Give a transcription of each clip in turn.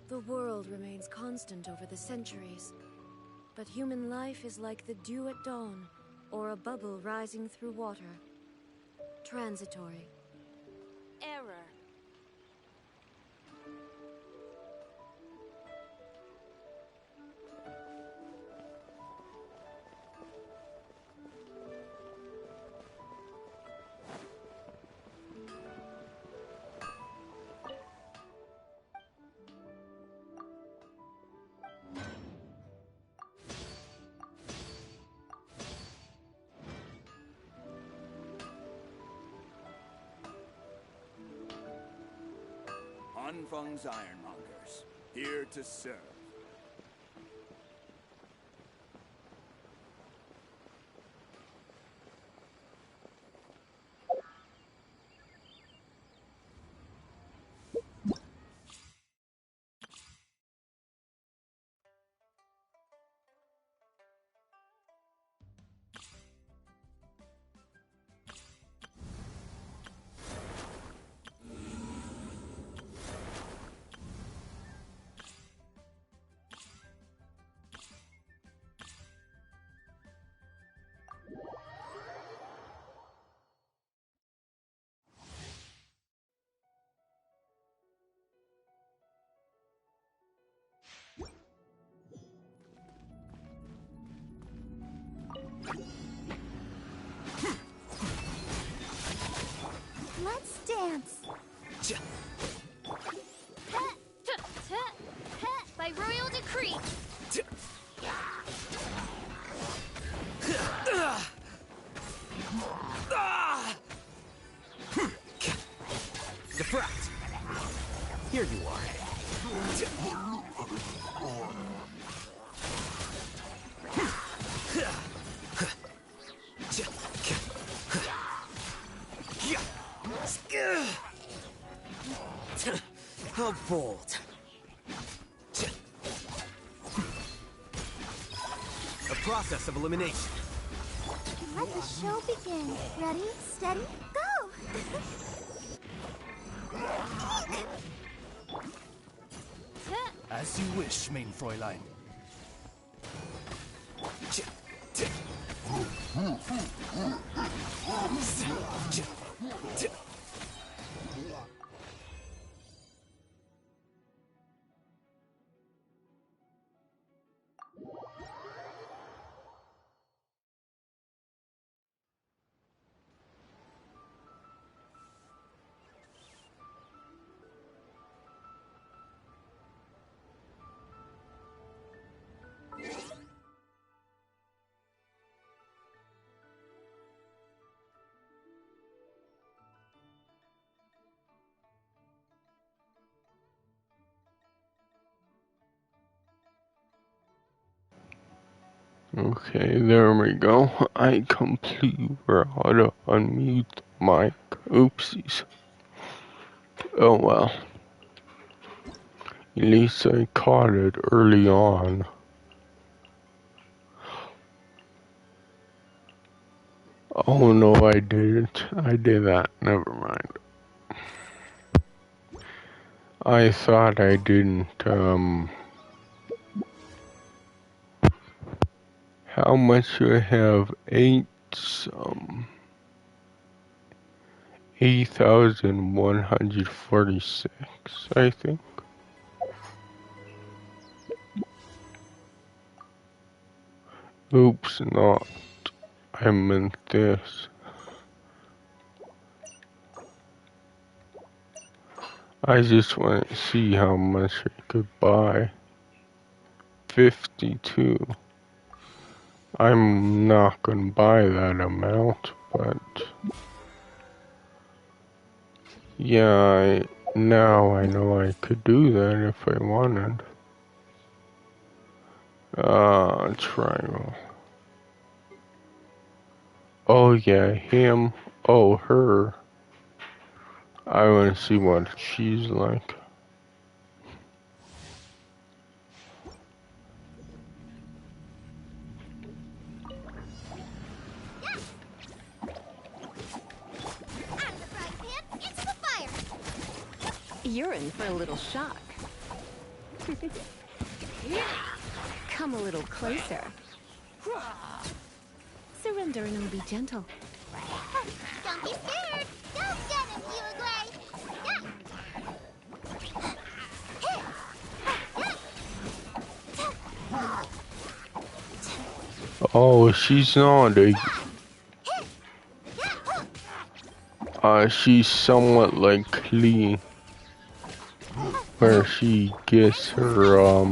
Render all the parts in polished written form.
The world remains constant over the centuries, but human life is like the dew at dawn, or a bubble rising through water. Transitory. Error. Anfang's Ironmongers, here to serve. Let's dance. By royal decree. Defract! Here you are. How bold. A process of elimination. Let the show begin. Ready, steady, go! As you wish, main Fräulein. Okay, there we go. I completely forgot to unmute my oopsies. Oh well. At least I caught it early on. Oh no, I didn't. I did that. Never mind. I thought I didn't, how much do I have? 8,146, I think. Oops, not. I meant this. I just want to see how much I could buy. 52. I'm not gonna buy that amount, but yeah, now I know I could do that if I wanted. Triangle. Oh yeah, him. Oh, her. I want to see what she's like. You're in for a little shock. Come a little closer. Surrender and be gentle. Don't be scared. Go get him, Uruguay. Oh, she's not she's somewhat like Lee, where she gets her,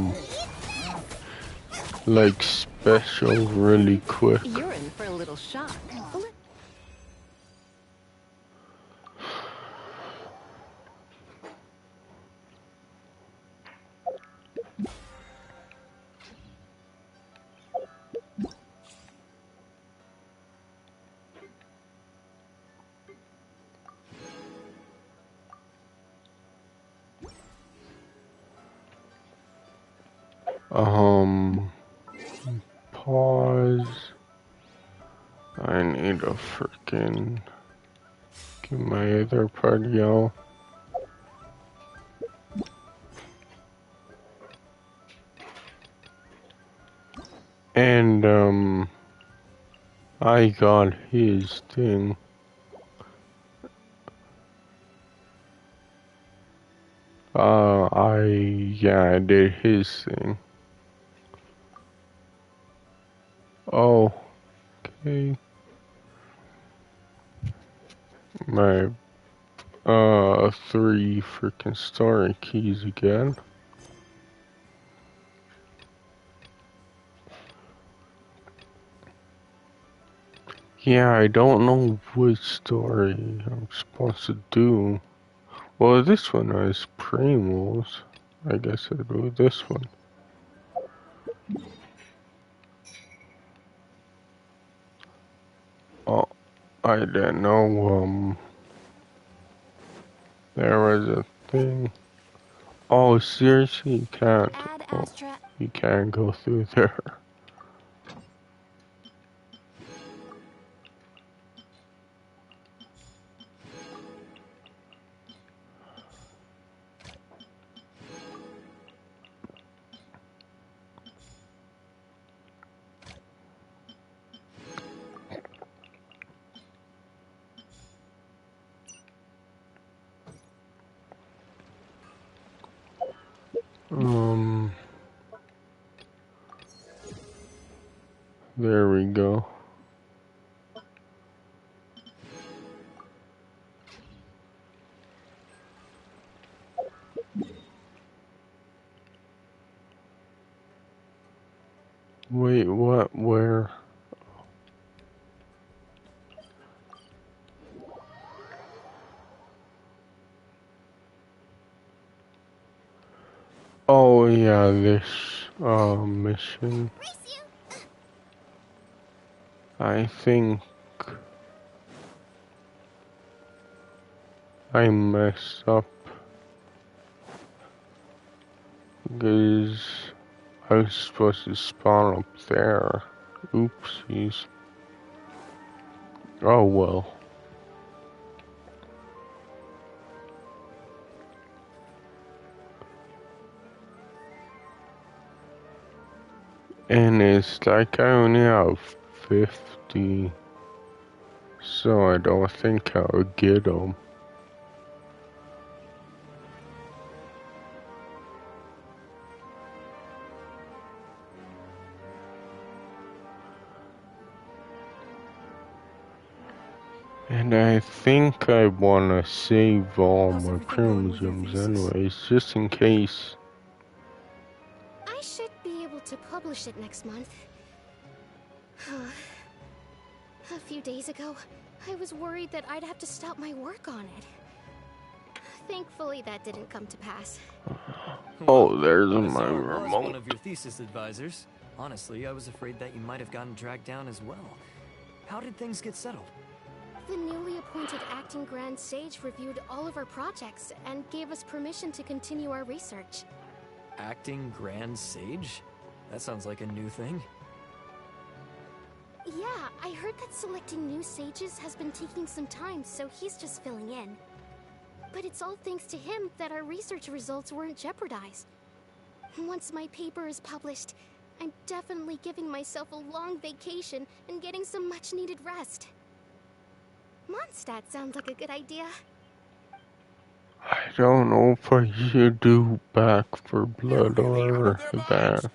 like special really quick. You're in for a little shock. Pause. I need a freaking get my other party out. And I got his thing. I did his thing. Oh, okay. My 3 freaking story keys again. Yeah, I don't know which story I'm supposed to do. Well, this one is Primos. I guess I'll do this one. Oh, I didn't know, there was a thing. Oh, seriously, you can't. Oh, you can't go through there. There we go. Wait, what? Where? Oh yeah, this mission. I think I messed up because I was supposed to spawn up there. Oopsies. Oh well. And it's like I only have 50, so I don't think I'll get them. And I think I wanna save all my chromosomes anyways, just in case. I should be able to publish it next month. A few days ago, I was worried that I'd have to stop my work on it. Thankfully, that didn't come to pass. Oh, there's Sorry, my I was remote. one of your thesis advisors. Honestly, I was afraid that you might have gotten dragged down as well. How did things get settled? The newly appointed acting Grand Sage reviewed all of our projects and gave us permission to continue our research. Acting Grand Sage? That sounds like a new thing. Yeah, I heard that selecting new sages has been taking some time, so he's just filling in. But it's all thanks to him that our research results weren't jeopardized. Once my paper is published, I'm definitely giving myself a long vacation and getting some much-needed rest. Mondstadt sounds like a good idea. I don't know if I should do Back for Blood or that.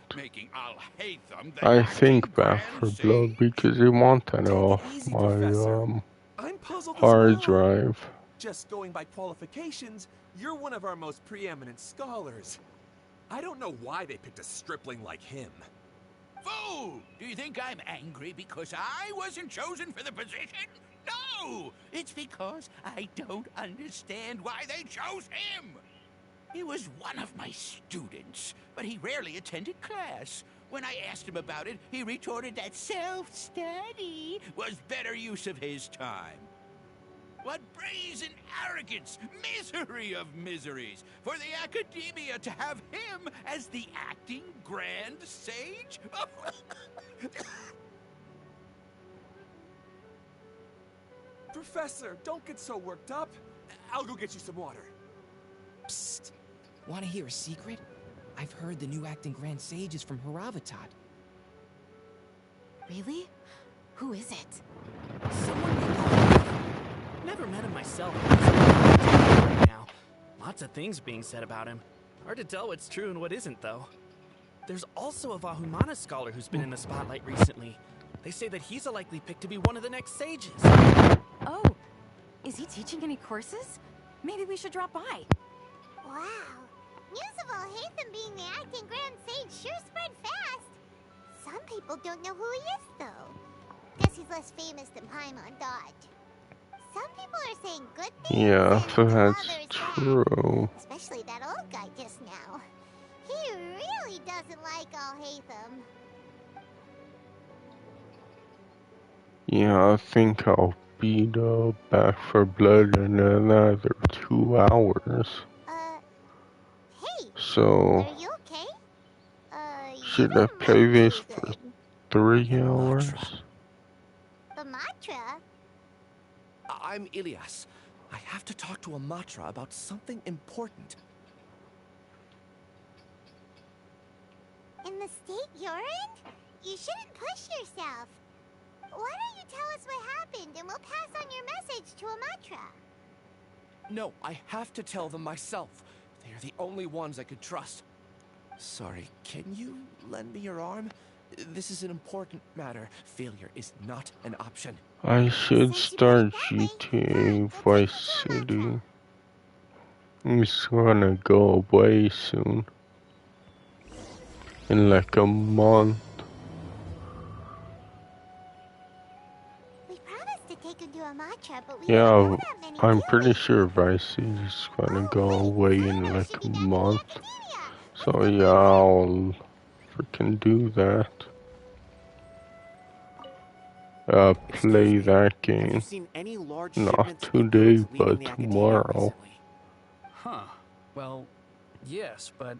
I think Back for Blood because I want that off my I'm puzzled as hard well. drive. Just going by qualifications, you're one of our most preeminent scholars. I don't know why they picked a stripling like him. Fool! Do you think I'm angry because I wasn't chosen for the position? No! It's because I don't understand why they chose him! He was one of my students, but he rarely attended class. When I asked him about it, he retorted that self-study was better use of his time. What brazen arrogance, misery of miseries, for the academia to have him as the acting grand sage? Professor, don't get so worked up. I'll go get you some water. Psst. Want to hear a secret? I've heard the new acting Grand Sage is from Haravatat. Really? Who is it? Someone we know. Never met him myself. Now, lots of things being said about him. Hard to tell what's true and what isn't, though. There's also a Vahumana scholar who's been in the spotlight recently. They say that he's a likely pick to be one of the next sages. Oh, is he teaching any courses? Maybe we should drop by. Wow. News of Alhaitham being the acting Grand Sage sure spread fast. Some people don't know who he is, though. Guess he's less famous than Paimon Dodge. Some people are saying good things. Yeah, so and that's others true. bad. Especially that old guy just now. He really doesn't like Alhaitham. Yeah, I think I'll beat Back for Blood in another 2 hours. Hey, So, are you okay? should I play this for 3 hours? The Matra? I'm Ilias. I have to talk to a Matra about something important. In the state you're in? You shouldn't push yourself. Why don't you tell us what happened and we'll pass on your message to a Matra? No, I have to tell them myself. They are the only ones I could trust. Sorry, can you lend me your arm? This is an important matter. Failure is not an option. I should start GTA Vice City. It's gonna go away soon. In like a month. We promised to take him to a Matra, but we Yeah, don't know that many, I'm do pretty we? sure Vice City is gonna go away in like a month. So yeah, I'll freaking do that. Play that Have you game. seen any large Not shipments of today, goods but leaving the academia tomorrow. recently? Huh. Well, yes, but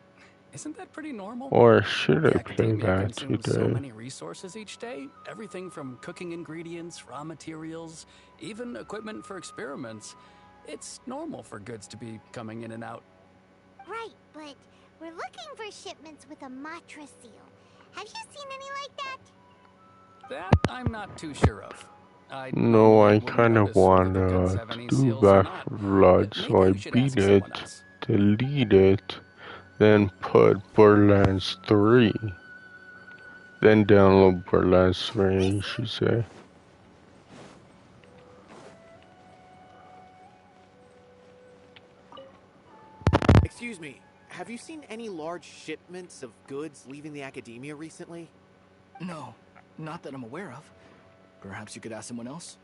isn't that pretty normal? Or should I The play academia that consumes so today? many resources each day. Everything from cooking ingredients, raw materials, even equipment for experiments. It's normal for goods to be coming in and out. Right, but we're looking for shipments with a Matra seal. Have you seen any like that? That I'm not too sure of. I No, I wouldn't kind of notice whether want the goods have to any do seals or Back not. for Blood, Maybe so I you should beat ask someone it, else. delete it, then put Borderlands 3. Then download Borderlands 3, you should say. Excuse me, have you seen any large shipments of goods leaving the academia recently? No, not that I'm aware of. Perhaps you could ask someone else?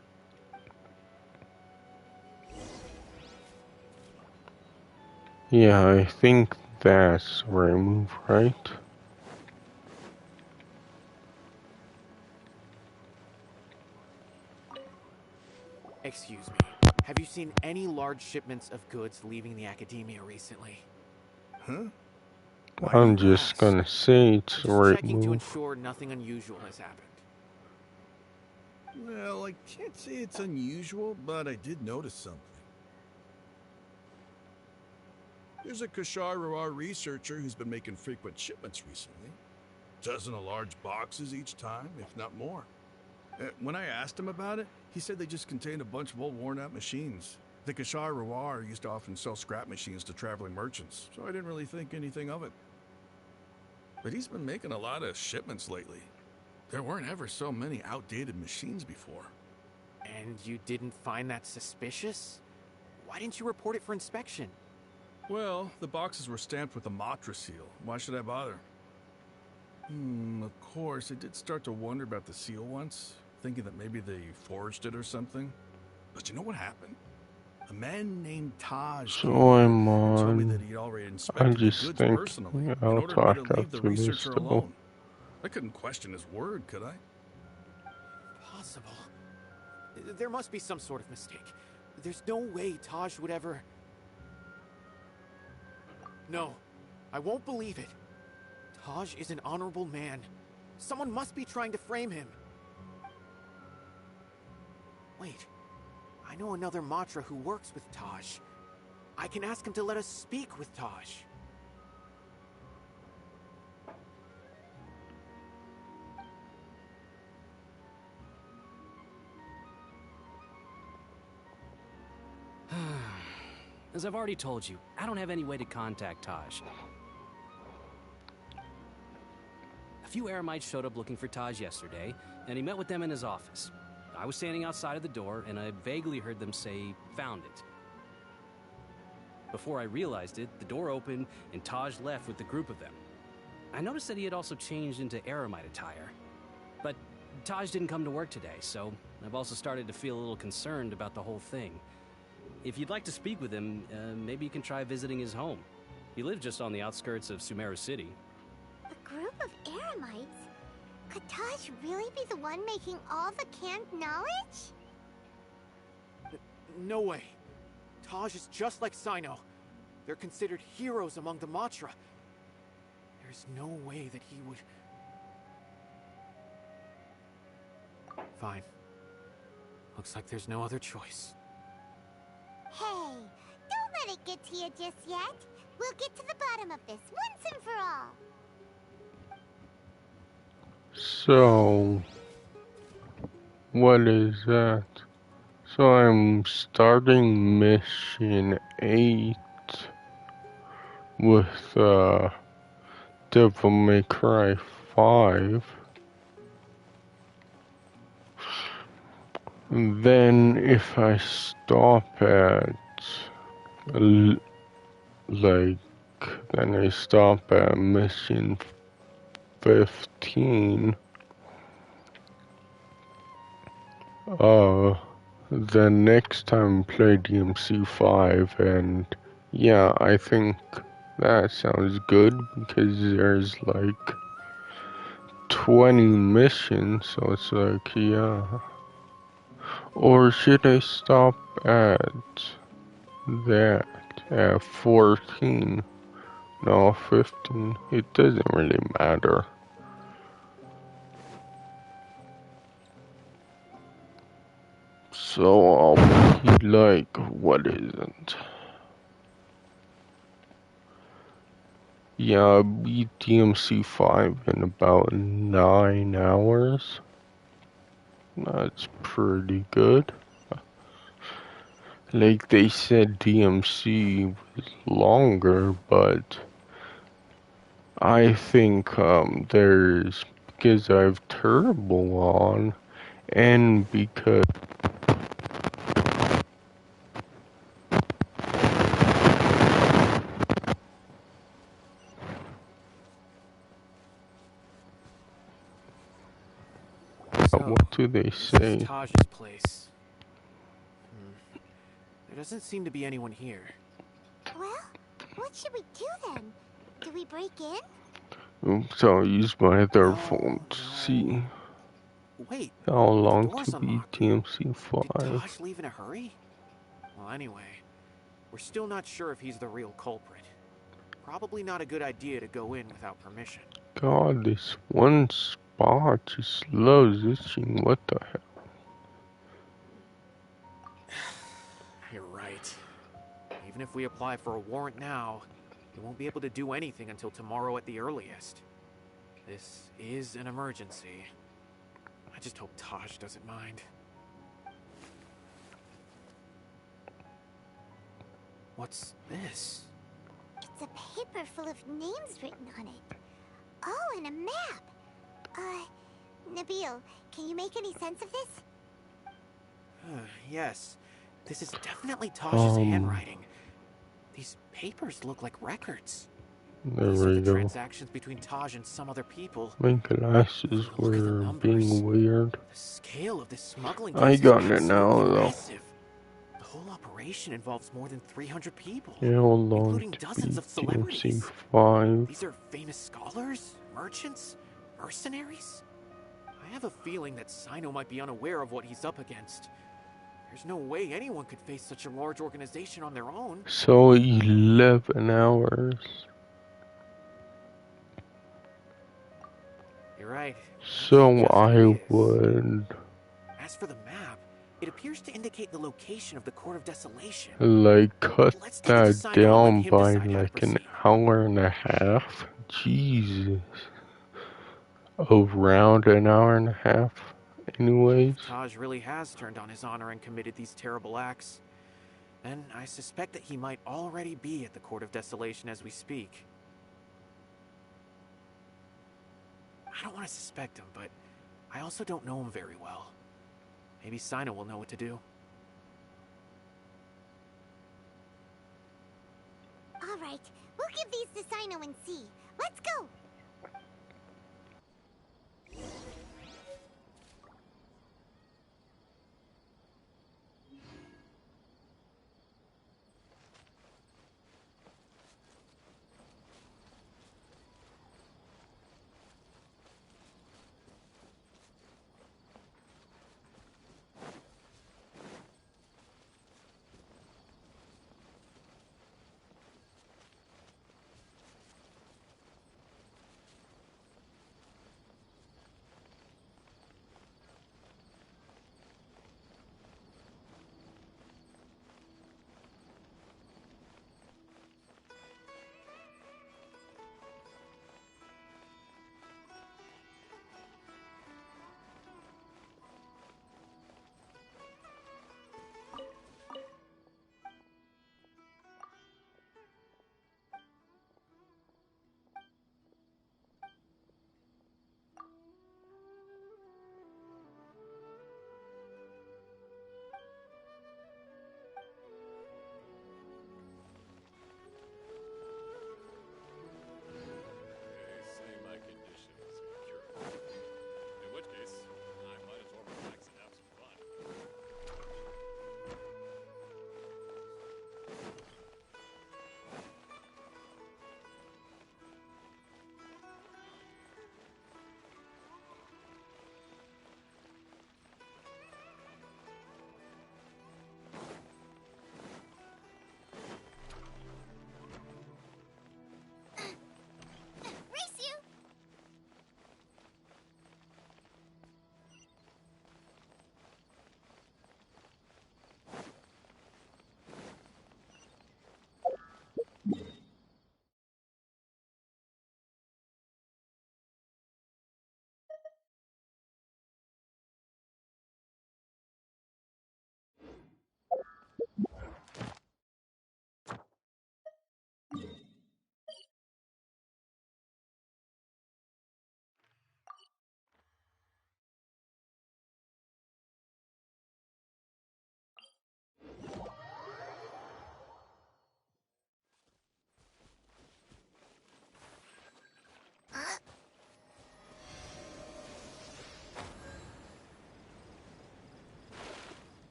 Yeah, I think that's where I move, right? Excuse me, have you seen any large shipments of goods leaving the academia recently? Huh? I'm just gonna say it's the Just right checking to move. ensure nothing unusual has happened. Well, I can't say it's unusual, but I did notice something. There's a Kashar researcher who's been making frequent shipments recently. Dozen of large boxes each time, if not more. When I asked him about it, he said they just contained a bunch of old worn-out machines. The Kashar used to often sell scrap machines to traveling merchants, so I didn't really think anything of it. But he's been making a lot of shipments lately. There weren't ever so many outdated machines before. And you didn't find that suspicious? Why didn't you report it for inspection? Well, the boxes were stamped with the Matra seal. Why should I bother? Of course, I did start to wonder about the seal once, thinking that maybe they forged it or something. But you know what happened? A man named Taj So I'm told me on. that he'd already I inspected the just goods think personally in I'll order talk for me to leave the after this researcher though. alone. I couldn't question his word, could I? Possible. There must be some sort of mistake. There's no way Taj would ever... No, I won't believe it. Taj is an honorable man. Someone must be trying to frame him. Wait, I know another Matra who works with Taj. I can ask him to let us speak with Taj. As I've already told you, I don't have any way to contact Taj. A few Eremites showed up looking for Taj yesterday, and he met with them in his office. I was standing outside of the door, and I vaguely heard them say, "Found it." Before I realized it, the door opened, and Taj left with the group of them. I noticed that he had also changed into Eremite attire. But Taj didn't come to work today, so I've also started to feel a little concerned about the whole thing. If you'd like to speak with him, maybe you can try visiting his home. He lives just on the outskirts of Sumeru City. A group of Eremites? Could Taj really be the one making all the canned knowledge? No way. Taj is just like Sino. They're considered heroes among the Matra. There's no way that he would... Fine. Looks like there's no other choice. Hey, don't let it get to you just yet. We'll get to the bottom of this once and for all. So, what is that? So I'm starting mission 8 with Devil May Cry 5. And then if I stop at then I stop at mission 15. Then next time play DMC5, and yeah, I think that sounds good because there's like 20 missions, so it's like, yeah. Or should I stop at that at 14? No, 15. It doesn't really matter. So I'll be like, what isn't? Yeah, I beat DMC5 in about 9 hours. That's pretty good. Like they said DMC was longer, but I think there's, because I have Turbo on, and because what do they say? This is Taj's place. There doesn't seem to be anyone here. Well, what should we do then? Do we break in? Oops, I'll use my other phone to see Wait, how long door's to beat unlocked. DMC5. Did Taj leave in a hurry? Well, anyway, we're still not sure if he's the real culprit. Probably not a good idea to go in without permission. God, this one spot just loves itching. What the hell? You're right. Even Even if we apply for a warrant now, we won't be able to do anything until tomorrow at the earliest. This is an emergency. I just hope Taj doesn't mind. What's this? It's a paper full of names written on it. Oh, and a map. Nabil, can you make any sense of this? Yes. This is definitely Taj's handwriting. These papers look like records. There These are we the go. transactions between Taj and some other people. My glasses were being weird. The scale of this smuggling I case got is it now, absolutely though. massive. The whole operation involves more than 300 people, How long including to dozens of beat celebrities. DLC5? These are famous scholars, merchants, mercenaries. I have a feeling that Sino might be unaware of what he's up against. There's no way anyone could face such a large organization on their own. So 11 hours. You're right. So I would As for the map, it appears to indicate the location of the Court of Desolation. like cut Let's take it to that Sino and down let him by decide how to like an proceed. hour and a half. Jesus. Around an hour and a half. Anyways. If Taj really has turned on his honor and committed these terrible acts, then I suspect that he might already be at the Court of Desolation as we speak. I don't want to suspect him, but I also don't know him very well. Maybe Sino will know what to do. All right, we'll give these to Sino and see. Let's go.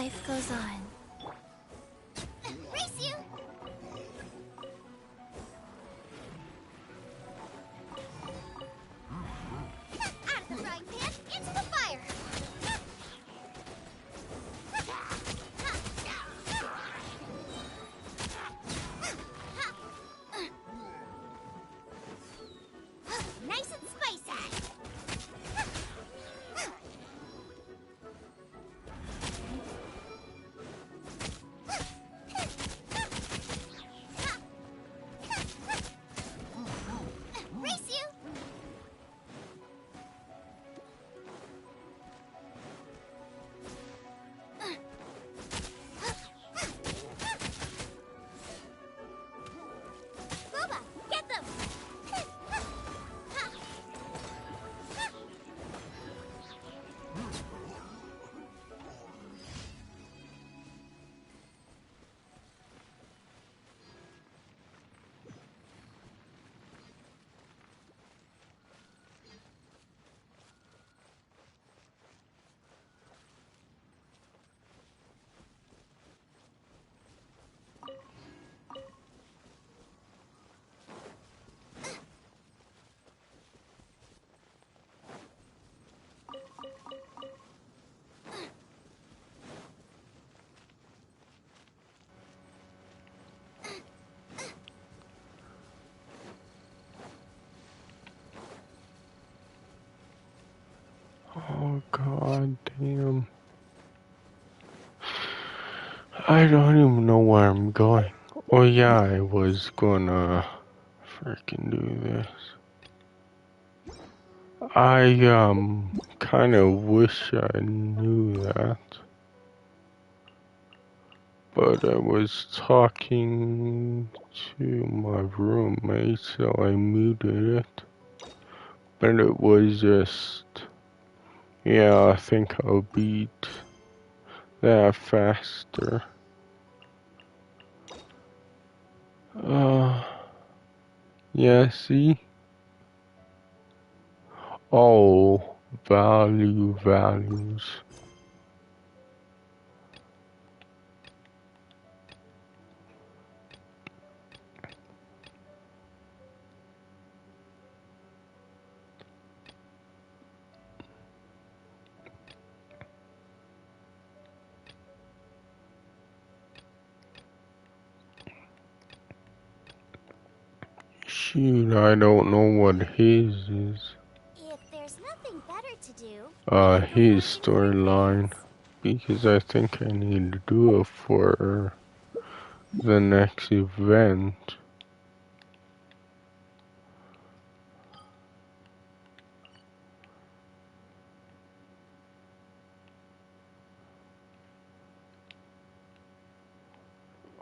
life goes on. Race you! Out of the frying pan, into the fire! Nice and spicy! Race you! Boba, get them! Oh god damn. I don't even know where I'm going. Oh yeah, I was gonna freaking do this. I kinda wish I knew that. But I was talking to my roommate, so I muted it. But it was just, yeah, I think I'll beat that faster. Yeah, see? Oh, values. Shoot, I don't know what his is. If there's nothing better to do, His storyline. Because I think I need to do it for the next event.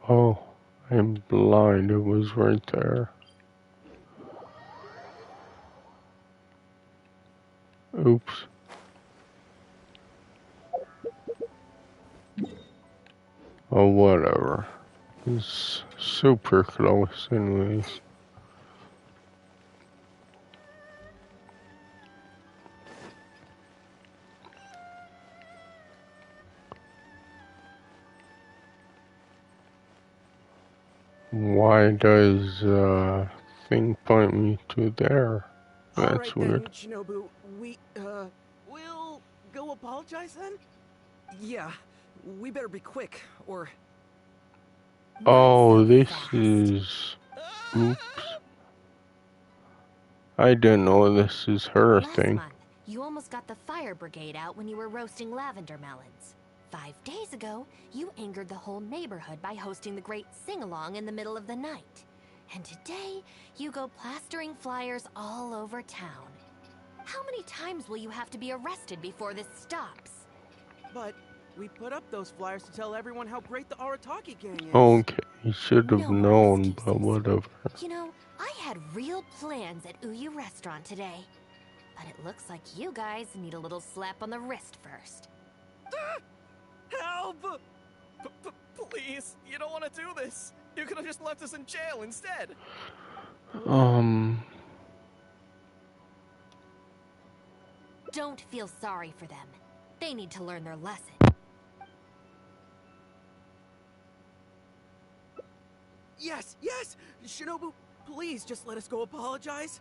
Oh, I'm blind. It was right there. Oops. Oh, whatever. It's super close anyways. Why does thing point me to there? That's weird. Then, Shinobu, we'll go apologize then? Yeah, we better be quick, or... Oh, this is... Oops. I didn't know this is her thing. Last month, you almost got the fire brigade out when you were roasting lavender melons. 5 days ago, you angered the whole neighborhood by hosting the great sing-along in the middle of the night. And today, you go plastering flyers all over town. How many times will you have to be arrested before this stops? But we put up those flyers to tell everyone how great the Arataki gang is. Okay, you should have known, but whatever. You know, I had real plans at Uyu Restaurant today. But it looks like you guys need a little slap on the wrist first. Help! Please, you don't want to do this. You could have just left us in jail instead. Don't feel sorry for them. They need to learn their lesson. Yes, yes! Shinobu, please just let us go apologize.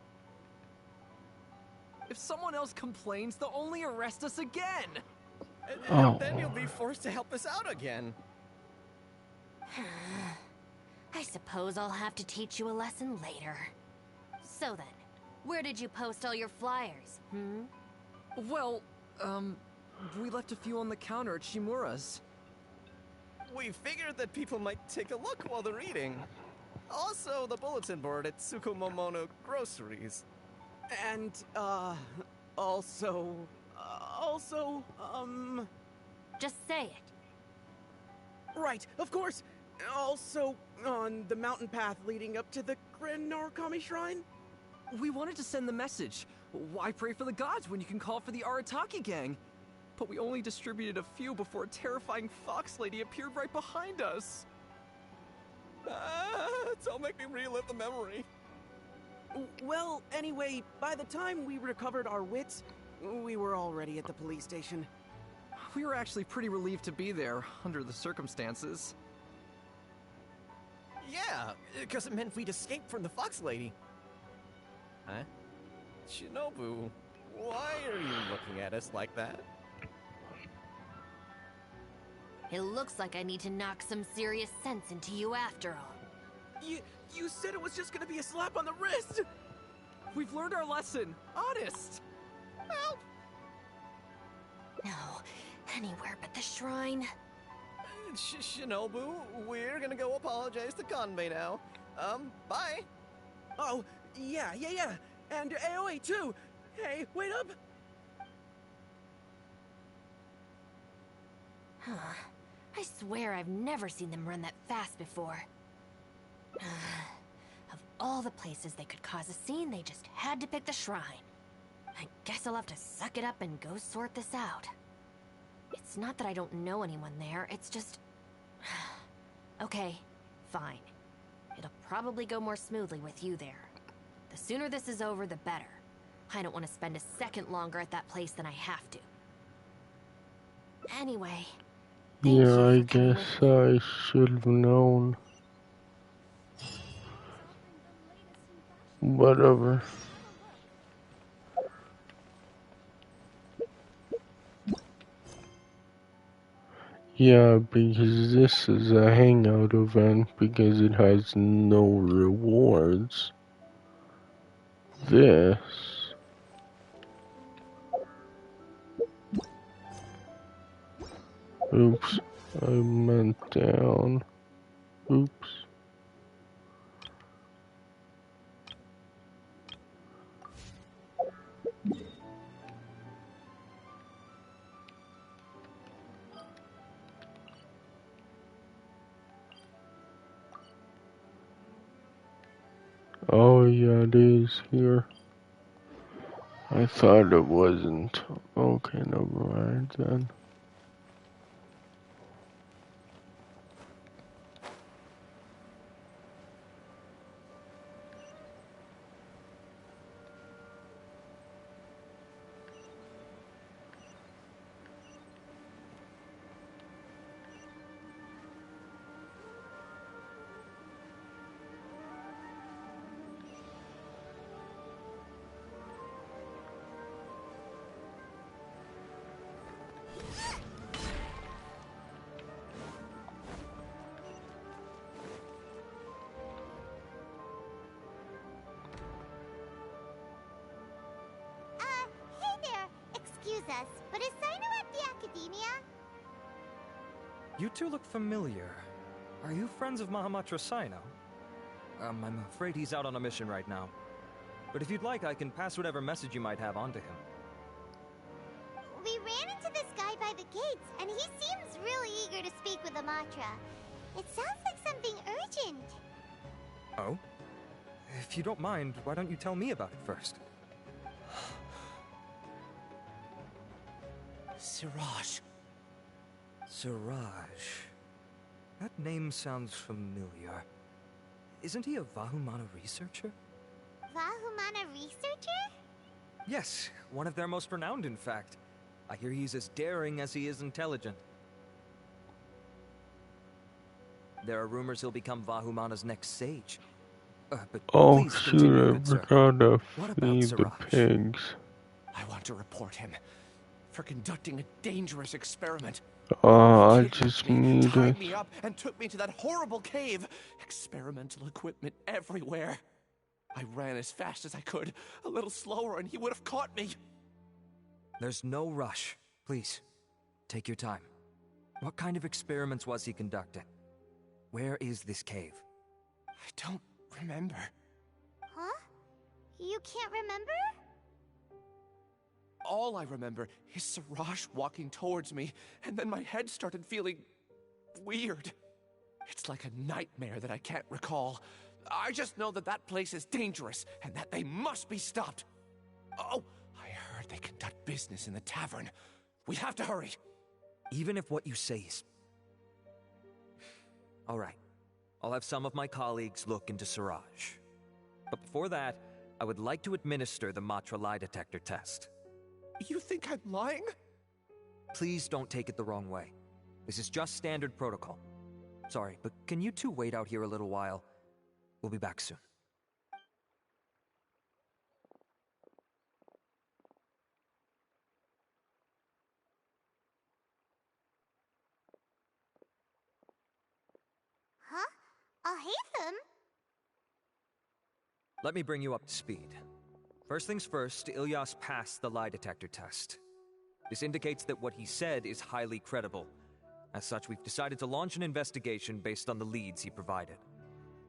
If someone else complains, they'll only arrest us again. And then you'll be forced to help us out again. I suppose I'll have to teach you a lesson later. So then, where did you post all your flyers, hmm? Well, we left a few on the counter at Shimura's. We figured that people might take a look while they're eating. Also, the bulletin board at Tsukumomono Groceries. And, also... Just say it. Right, of course! Also, on the mountain path leading up to the Grand Narukami Shrine? We wanted to send the message. Why pray for the gods when you can call for the Arataki gang? But we only distributed a few before a terrifying fox lady appeared right behind us. Don't make me relive the memory. Well, anyway, by the time we recovered our wits, we were already at the police station. We were actually pretty relieved to be there, under the circumstances. Yeah, because it meant we'd escape from the fox lady. Huh? Shinobu, why are you looking at us like that? It looks like I need to knock some serious sense into you after all. You said it was just gonna be a slap on the wrist! We've learned our lesson. Honest! Help! No, anywhere but the shrine. Shinobu, we're gonna go apologize to Kanbei now. Bye! Oh, yeah. And Aoi too! Hey, wait up! Huh. I swear I've never seen them run that fast before. Of all the places they could cause a scene, they just had to pick the shrine. I guess I'll have to suck it up and go sort this out. It's not that I don't know anyone there, it's just... Okay, fine. It'll probably go more smoothly with you there. The sooner this is over, the better. I don't want to spend a second longer at that place than I have to. Anyway... Yeah, I guess I should have known. Whatever. Yeah, because this is a hangout event because it has no rewards. This. Oops, I meant down. Oops. Oh yeah, it is here. I thought it wasn't. Okay, never mind then. Us, but is Sino at the academia? You two look familiar. Are you friends of Mahamatra Sino? I'm afraid he's out on a mission right now. But if you'd like, I can pass whatever message you might have on to him. We ran into this guy by the gates, and he seems really eager to speak with Amatra. It sounds like something urgent. Oh? If you don't mind, why don't you tell me about it first? Siraj. Siraj. That name sounds familiar. Isn't he a Vahumana researcher? Vahumana researcher? Yes, one of their most renowned, in fact. I hear he's as daring as he is intelligent. there are rumors he'll become Vahumana's next sage. But Oh please continue, shoot, I good sir. forgot to What about feed the Siraj? pigs. I want to report him for conducting a dangerous experiment. I He just kidnapped me, need tied it. me up, and took me to that horrible cave. Experimental equipment everywhere. I ran as fast as I could, a little slower, and he would have caught me. There's no rush. Please, take your time. What kind of experiments was he conducting? Where is this cave? I don't remember. Huh? You can't remember? All I remember is Siraj walking towards me, and then my head started feeling weird. It's like a nightmare that I can't recall. I just know that that place is dangerous, and that they must be stopped. Oh, I heard they conduct business in the tavern. We have to hurry. Even if what you say is... All right. I'll have some of my colleagues look into Siraj. But before that, I would like to administer the Matra lie detector test. You think I'm lying? Please don't take it the wrong way. This is just standard protocol. Sorry, but can you two wait out here a little while? We'll be back soon. Huh? I'll hate them. Let me bring you up to speed. First things first, Ilyas passed the lie detector test. This indicates that what he said is highly credible. As such, we've decided to launch an investigation based on the leads he provided.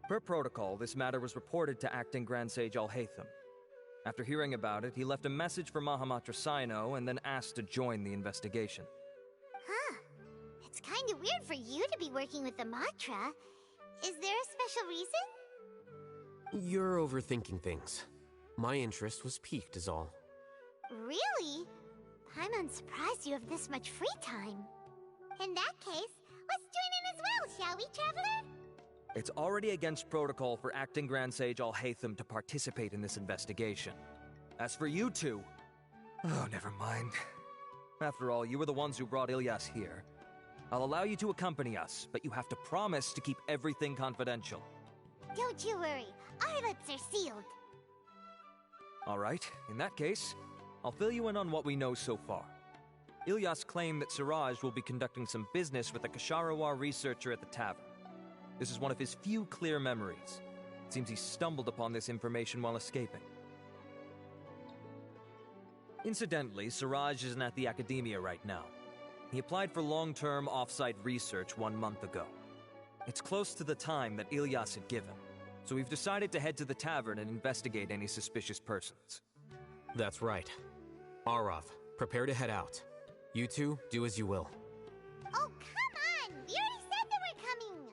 Per protocol, this matter was reported to Acting Grand Sage Al-Haytham. After hearing about it, he left a message for Mahamatra Sino and then asked to join the investigation. Huh. It's kind of weird for you to be working with the Matra. Is there a special reason? You're overthinking things. My interest was piqued is all. Really? I'm unsurprised you have this much free time. In that case, let's join in as well, shall we, Traveler? It's already against protocol for Acting Grand Sage Al-Haytham to participate in this investigation. As for you two... Oh, never mind. After all, you were the ones who brought Ilyas here. I'll allow you to accompany us, but you have to promise to keep everything confidential. Don't you worry. Our lips are sealed. Alright, in that case, I'll fill you in on what we know so far. Ilyas claimed that Siraj will be conducting some business with a Kasharawar researcher at the tavern. This is one of his few clear memories. It seems he stumbled upon this information while escaping. Incidentally, Siraj isn't at the academia right now. He applied for long-term off-site research 1 month ago. It's close to the time that Ilyas had given, so we've decided to head to the tavern and investigate any suspicious persons. That's right. Arav, prepare to head out. You two, do as you will. Oh, come on! We already said that we're coming!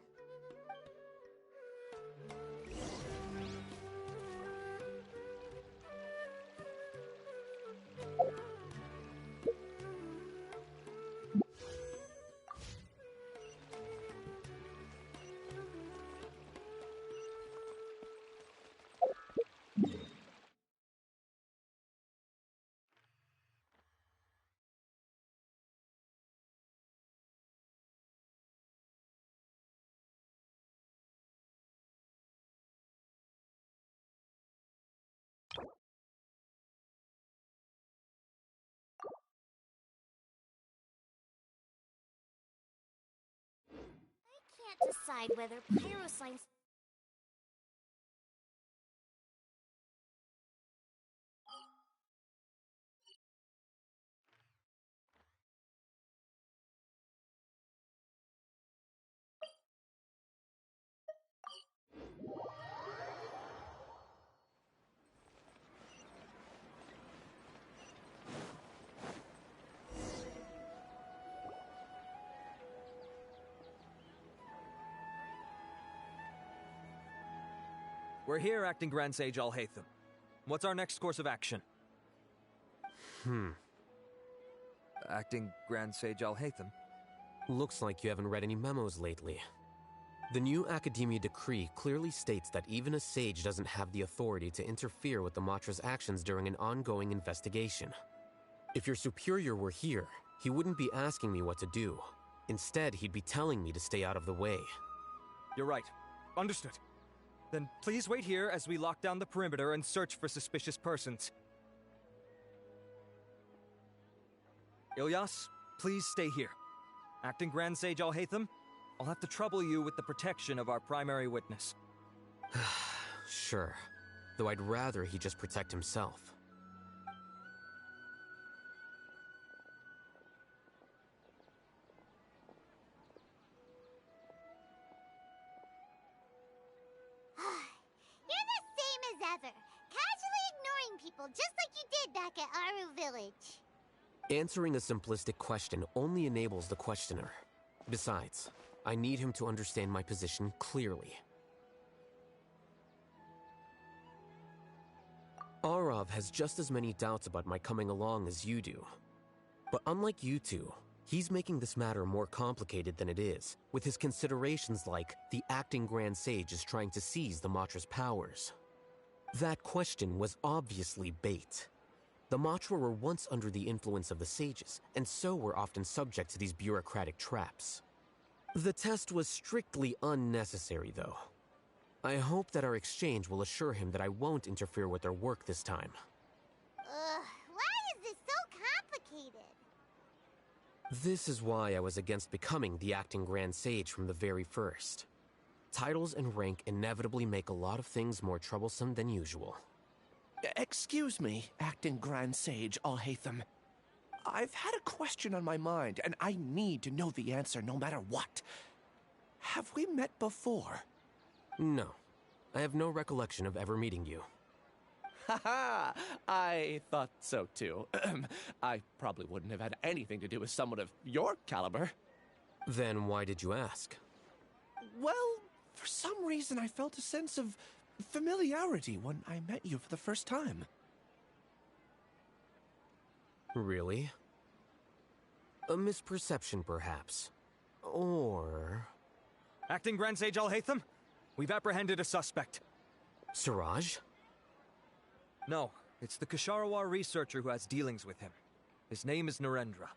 I can't decide whether pyroscience... We're here, Acting Grand Sage Al-Haytham. What's our next course of action? Acting Grand Sage Al-Haytham? Looks like you haven't read any memos lately. The new Academia decree clearly states that even a sage doesn't have the authority to interfere with the Matra's actions during an ongoing investigation. If your superior were here, he wouldn't be asking me what to do. Instead, he'd be telling me to stay out of the way. You're right. Understood. Then please wait here as we lock down the perimeter and search for suspicious persons. Ilyas, please stay here. Acting Grand Sage Alhaitham, I'll have to trouble you with the protection of our primary witness. Sure. Though I'd rather he just protect himself. You're the same as ever, casually ignoring people just like you did back at Aru Village. Answering a simplistic question only enables the questioner. Besides, I need him to understand my position clearly. Arav has just as many doubts about my coming along as you do. But unlike you two, he's making this matter more complicated than it is, with his considerations like the acting Grand Sage is trying to seize the Matra's powers. That question was obviously bait. The Matra were once under the influence of the sages, and so were often subject to these bureaucratic traps. The test was strictly unnecessary, though. I hope that our exchange will assure him that I won't interfere with their work this time. Why is this so complicated? This is why I was against becoming the acting Grand Sage from the very first. Titles and rank inevitably make a lot of things more troublesome than usual. Excuse me, acting Grand Sage Alhaitham. I've had a question on my mind, and I need to know the answer no matter what. Have we met before? No. I have no recollection of ever meeting you. Haha! I thought so too. I probably wouldn't have had anything to do with someone of your caliber. Then why did you ask? Well, for some reason I felt a sense of familiarity when I met you for the first time. Really? A misperception, perhaps. Or... Acting Grand Sage Alhaitham, we've apprehended a suspect. Siraj? No, it's the Ksharawar researcher who has dealings with him. His name is Narendra.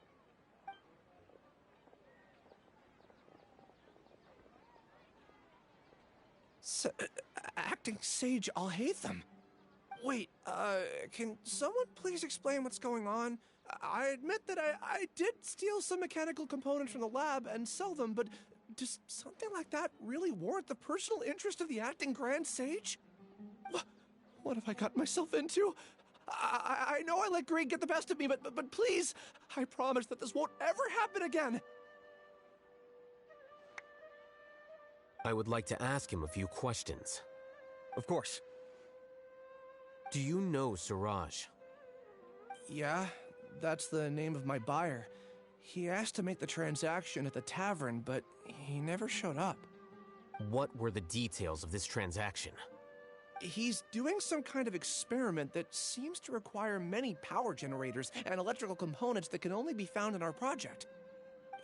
Acting Sage Alhaitham? Wait, can someone please explain what's going on? I admit that I did steal some mechanical components from the lab and sell them, but does something like that really warrant the personal interest of the acting Grand Sage? What have I gotten myself into? I know I let greed get the best of me, but please, I promise that this won't ever happen again. I would like to ask him a few questions. Of course. Do you know Siraj? Yeah, that's the name of my buyer. He asked to make the transaction at the tavern, but he never showed up. What were the details of this transaction? He's doing some kind of experiment that seems to require many power generators and electrical components that can only be found in our project.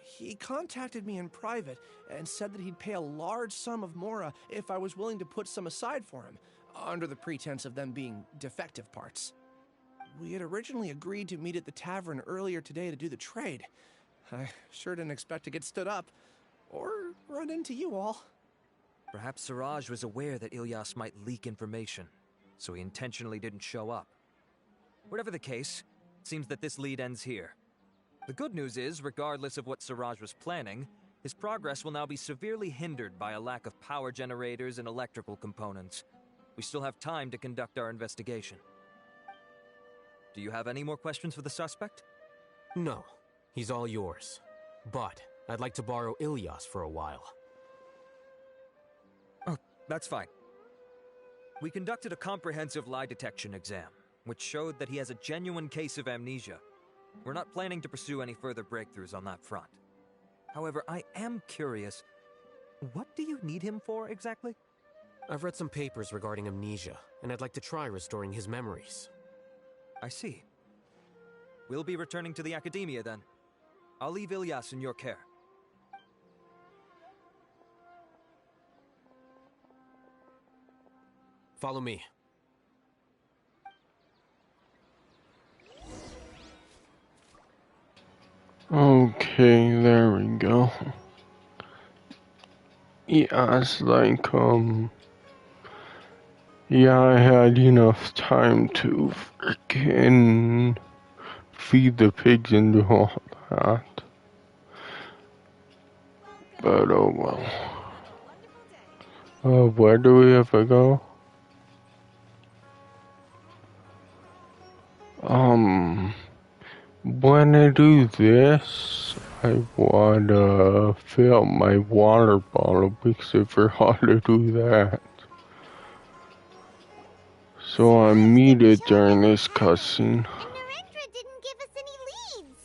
He contacted me in private and said that he'd pay a large sum of Mora if I was willing to put some aside for him, under the pretense of them being defective parts. We had originally agreed to meet at the tavern earlier today to do the trade. I sure didn't expect to get stood up, or run into you all. Perhaps Siraj was aware that Ilyas might leak information, so he intentionally didn't show up. Whatever the case, it seems that this lead ends here. The good news is, regardless of what Siraj was planning, his progress will now be severely hindered by a lack of power generators and electrical components. We still have time to conduct our investigation. Do you have any more questions for the suspect? No, he's all yours. But I'd like to borrow Ilyas for a while. Oh, that's fine. We conducted a comprehensive lie detection exam, which showed that he has a genuine case of amnesia. We're not planning to pursue any further breakthroughs on that front. However, I am curious, what do you need him for exactly? I've read some papers regarding amnesia, and I'd like to try restoring his memories. I see. We'll be returning to the Academia then. I'll leave Ilyas in your care. Follow me. Okay, there we go. Yeah, it's like, yeah, I had enough time to freaking feed the pigs and do all that. But oh well. Where do we have to go? When I do this, I wanna fill my water bottle because I forgot to do that. So I'm muted during this cutscene. Narendra didn't give us any leads.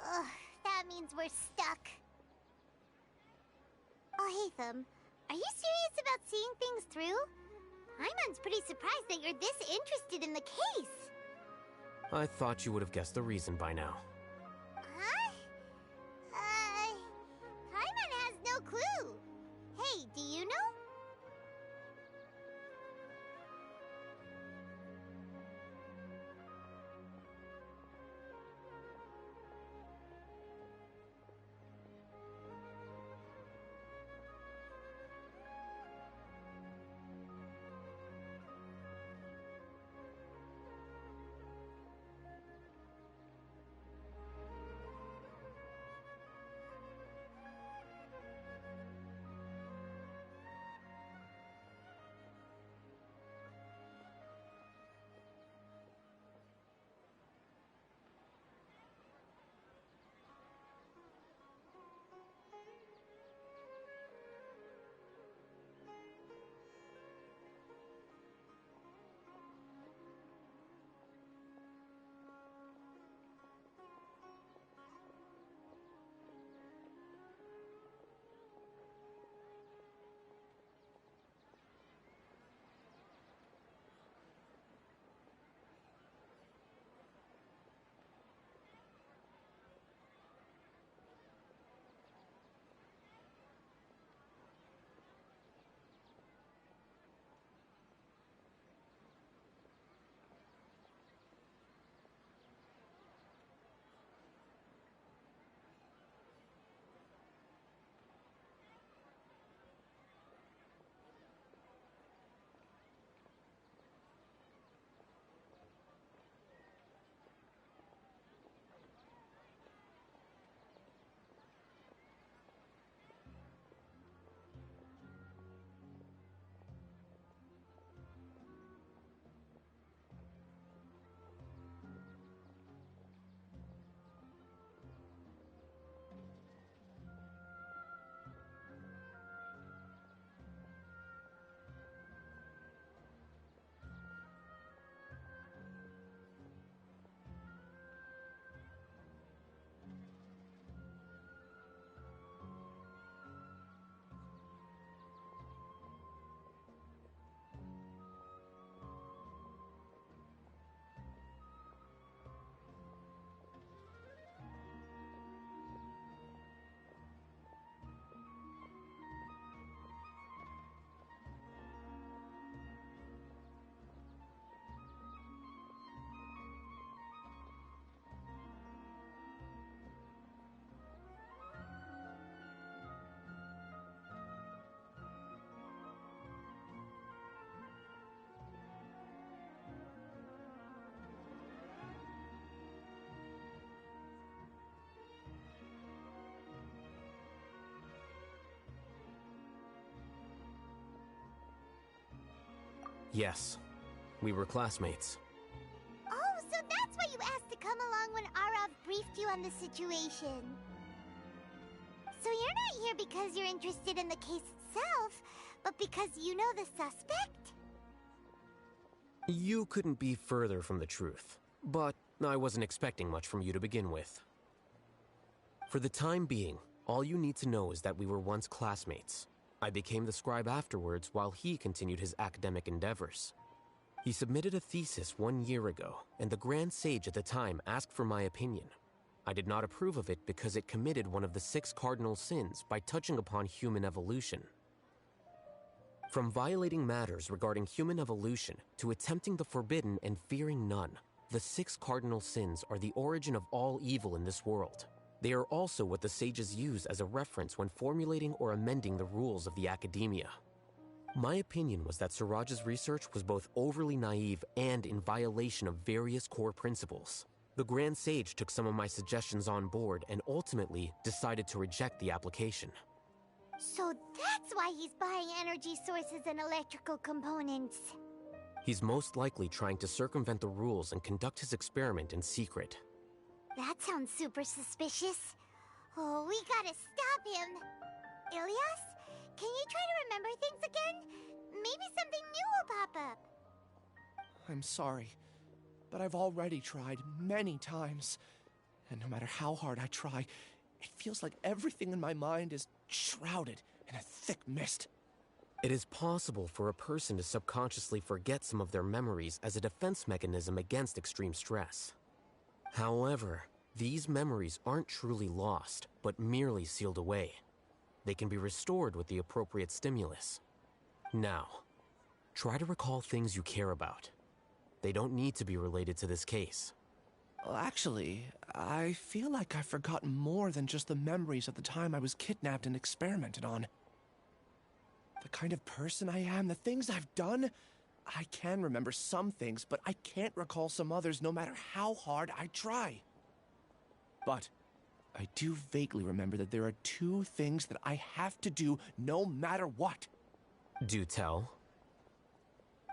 Ugh, that means we're stuck. Oh, Hatham, are you serious about seeing things through? Paimon's pretty surprised that you're this interested in the case. I thought you would have guessed the reason by now. Huh? Paimon has no clue. Hey, do you know? Yes, we were classmates. Oh, so that's why you asked to come along when Arav briefed you on the situation. So you're not here because you're interested in the case itself, but because you know the suspect? You couldn't be further from the truth, but I wasn't expecting much from you to begin with. For the time being, all you need to know is that we were once classmates. I became the scribe afterwards while he continued his academic endeavors. He submitted a thesis 1 year ago, and the Grand Sage at the time asked for my opinion. I did not approve of it because it committed one of the 6 cardinal sins by touching upon human evolution. From violating matters regarding human evolution to attempting the forbidden and fearing none, the 6 cardinal sins are the origin of all evil in this world. They are also what the sages use as a reference when formulating or amending the rules of the academia. My opinion was that Suraj's research was both overly naive and in violation of various core principles. The Grand Sage took some of my suggestions on board and ultimately decided to reject the application. So that's why he's buying energy sources and electrical components. He's most likely trying to circumvent the rules and conduct his experiment in secret. That sounds super suspicious. Oh, we gotta stop him. Ilias, can you try to remember things again? Maybe something new will pop up. I'm sorry, but I've already tried many times. And no matter how hard I try, it feels like everything in my mind is shrouded in a thick mist. It is possible for a person to subconsciously forget some of their memories as a defense mechanism against extreme stress. However, these memories aren't truly lost, but merely sealed away. They can be restored with the appropriate stimulus. Now, try to recall things you care about. They don't need to be related to this case. Well, actually, I feel like I've forgotten more than just the memories of the time I was kidnapped and experimented on. The kind of person I am, the things I've done, I can remember some things, but I can't recall some others no matter how hard I try. But I do vaguely remember that there are two things that I have to do no matter what. Do tell.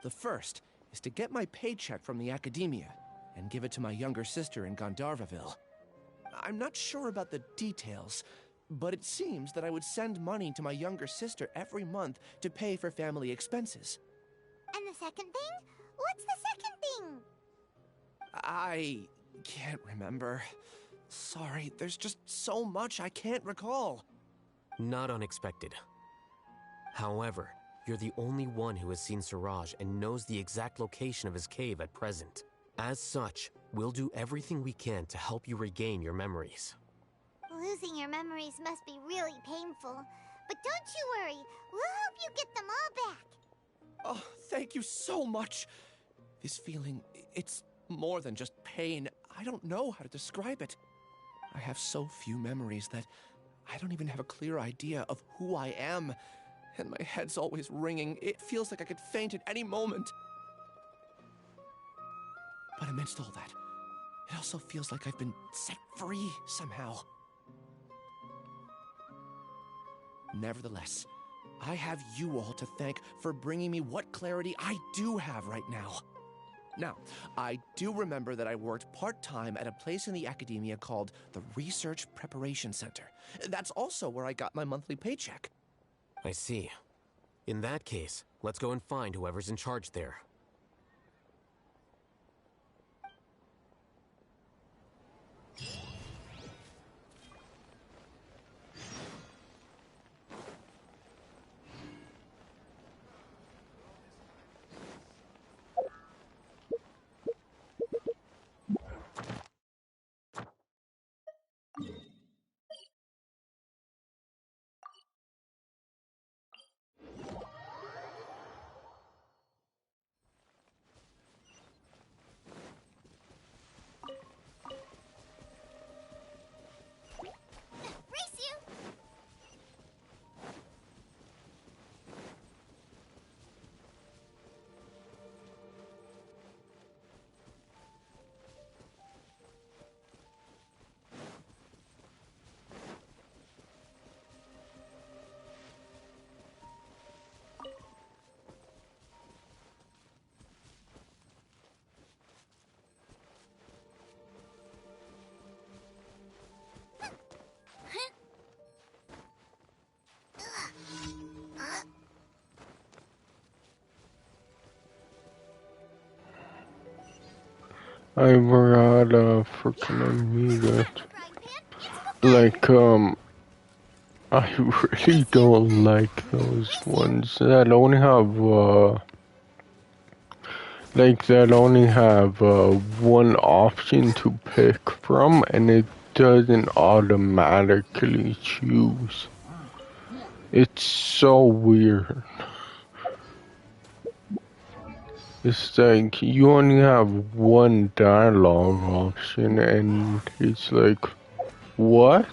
The first is to get my paycheck from the academia and give it to my younger sister in Gandharvaville. I'm not sure about the details, but it seems that I would send money to my younger sister every month to pay for family expenses. And the second thing? What's the second thing? I can't remember. Sorry, there's just so much I can't recall. Not unexpected. However, you're the only one who has seen Suraj and knows the exact location of his cave at present. As such, we'll do everything we can to help you regain your memories. Losing your memories must be really painful. But don't you worry, we'll help you get them all back. Oh, thank you so much. This feeling, it's more than just pain. I don't know how to describe it. I have so few memories that I don't even have a clear idea of who I am. And my head's always ringing. It feels like I could faint at any moment. But amidst all that, it also feels like I've been set free somehow. Nevertheless, I have you all to thank for bringing me what clarity I do have right now. Now, I do remember that I worked part-time at a place in the academia called the Research Preparation Center. That's also where I got my monthly paycheck. I see. In that case, let's go and find whoever's in charge there. Race you! I forgot freaking unmute it. Like, I really don't like those ones that only have, one option to pick from, and it doesn't automatically choose. It's so weird. It's like, you only have one dialogue option, and it's like, What?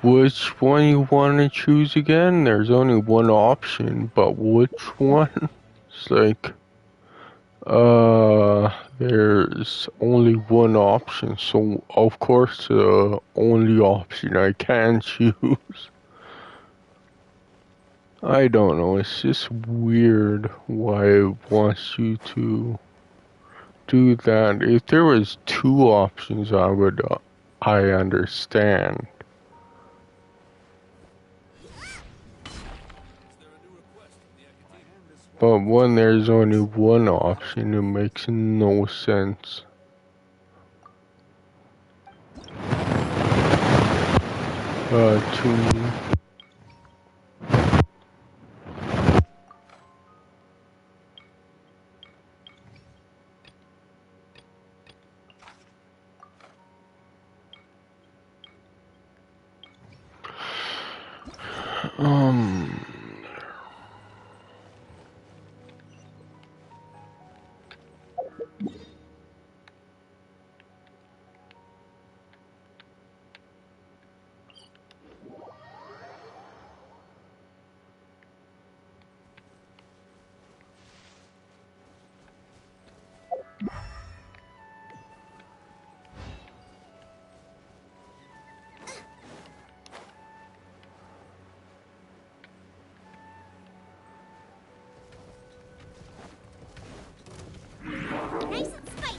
Which one you want to choose again? There's only one option, but which one? It's like, there's only one option, so of course the only option I can choose. I don't know, it's just weird why it wants you to do that. If there was two options, I understand. But when there's only one option, it makes no sense. To me. Nice and spicy.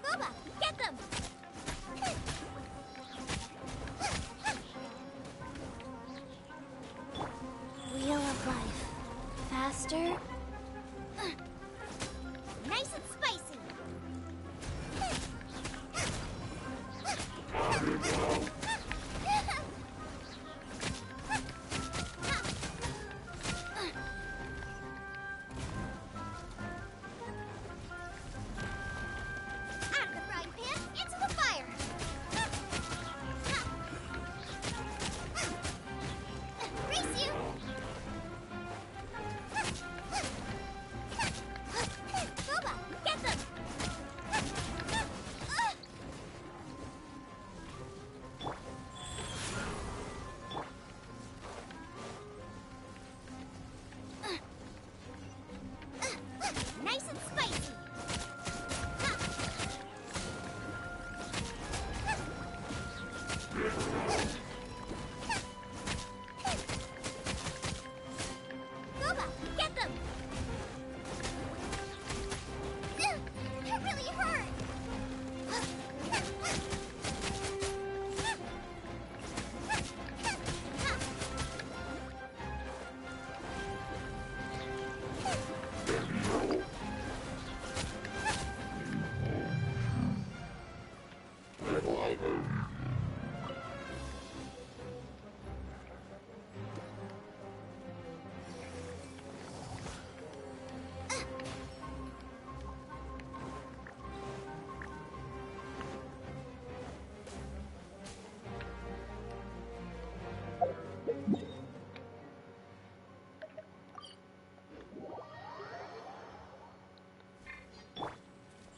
Boba, get them. Wheel of life. Faster. Nice and spicy. Out of the frying pan, into the fire. Race you. Boba, get them. Nice and spicy. Boba, get them. That really hurt.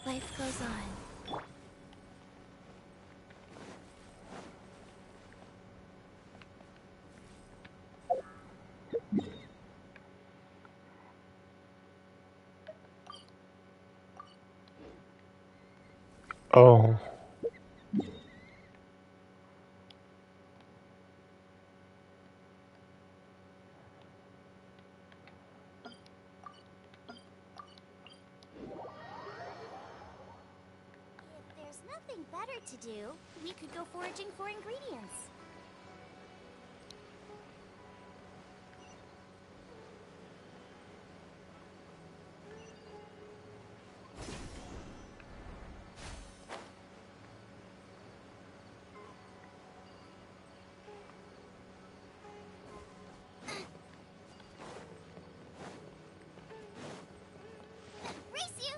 Life goes on. Oh. If there's nothing better to do, we could go foraging for ingredients. Race you!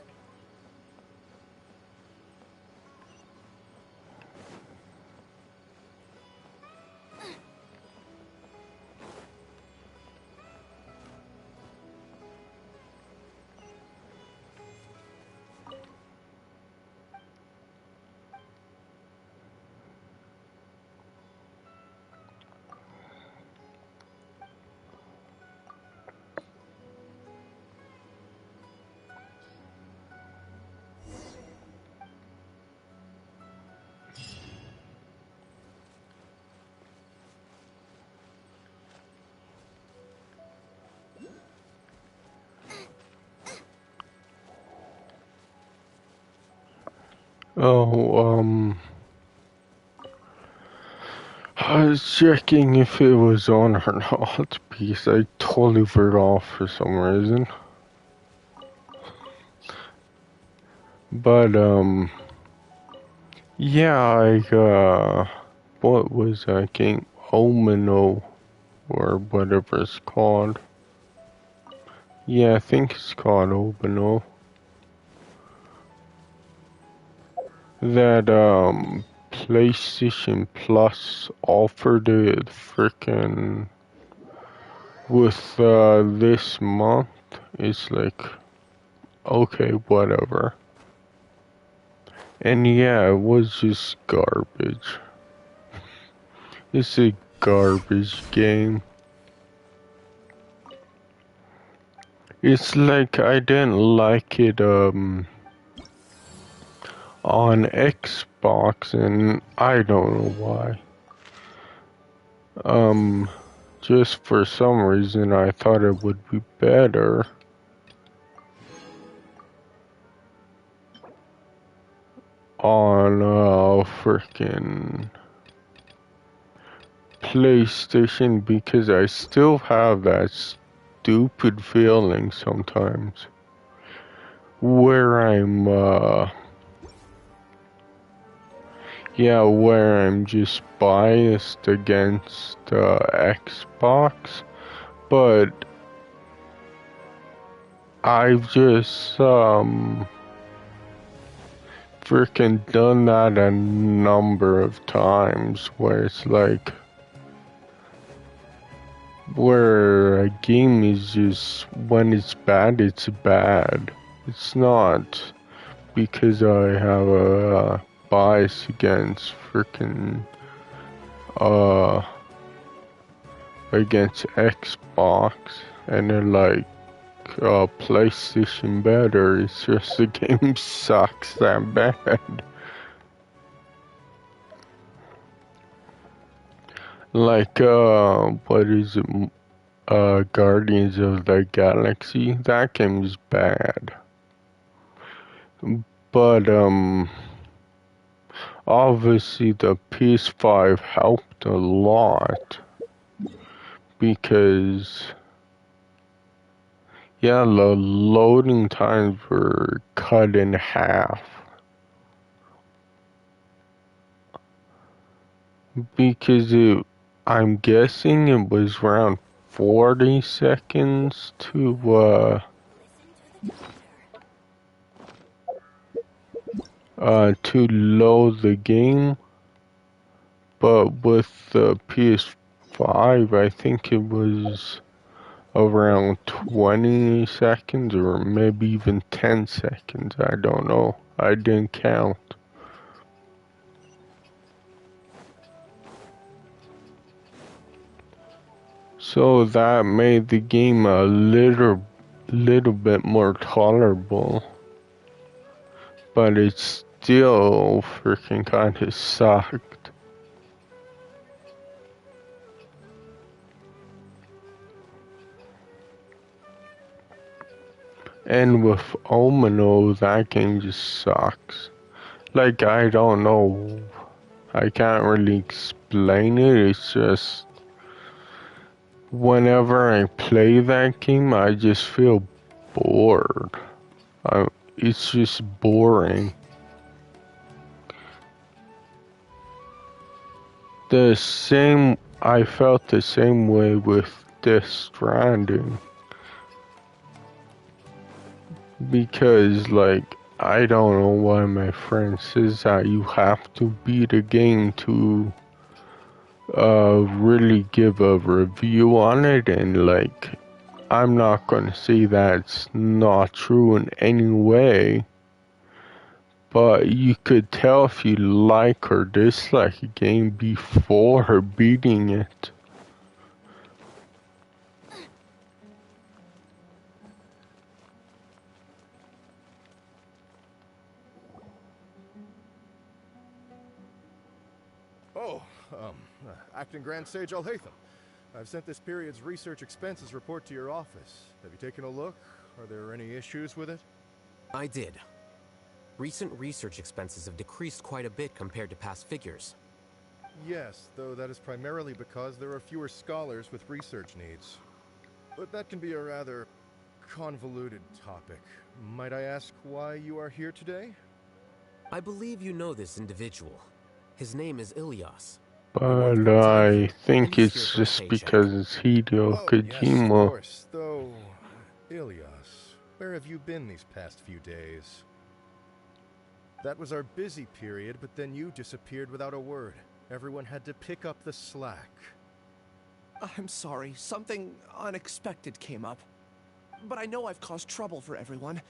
Oh, I was checking if it was on or not because I totally forgot for some reason. But, yeah, what was that game? Omino, or whatever it's called. Yeah, I think it's called Omino. That, PlayStation Plus offered it frickin' with, this month. It's like, okay, whatever. And yeah, it was just garbage. It's a garbage game. It's like I didn't like it on Xbox, and I don't know why. Just for some reason I thought it would be better on frickin' PlayStation, because I still have that stupid feeling sometimes where I'm just biased against Xbox, but I've just freaking done that a number of times where it's like where a game is just, when it's bad, it's bad. It's not because I have a bias against freaking against Xbox, and they're like PlayStation better. It's just the game sucks that bad. Like what is it? Guardians of the Galaxy. That game is bad. But obviously the PS5 helped a lot because yeah, the loading times were cut in half. Because I'm guessing it was around 40 seconds to load the game, but with the PS5, I think it was around 20 seconds or maybe even 10 seconds. I don't know. I didn't count. So that made the game a little bit more tolerable. But it still freaking kinda sucked. And with Omino, that game just sucks. Like, I don't know. I can't really explain it. It's just whenever I play that game, I just feel bored. It's just boring. I felt the same way with Death Stranding. Because, like, I don't know why my friend says that you have to beat a game to really give a review on it, and like, I'm not gonna say that's not true in any way, but you could tell if you like or dislike a game before beating it. Oh, Acting Grand Sage Alhaitham. I've sent this period's research expenses report to your office. Have you taken a look? Are there any issues with it? I did. Recent research expenses have decreased quite a bit compared to past figures. Yes, though that is primarily because there are fewer scholars with research needs. But that can be a rather convoluted topic. Might I ask why you are here today? I believe you know this individual. His name is Ilias. But I think it's just because it's Hideo Yes, of Kojima. course. Though, Ilias, where have you been these past few days? That was our busy period, but then you disappeared without a word. Everyone had to pick up the slack. I'm sorry, something unexpected came up. But I know I've caused trouble for everyone.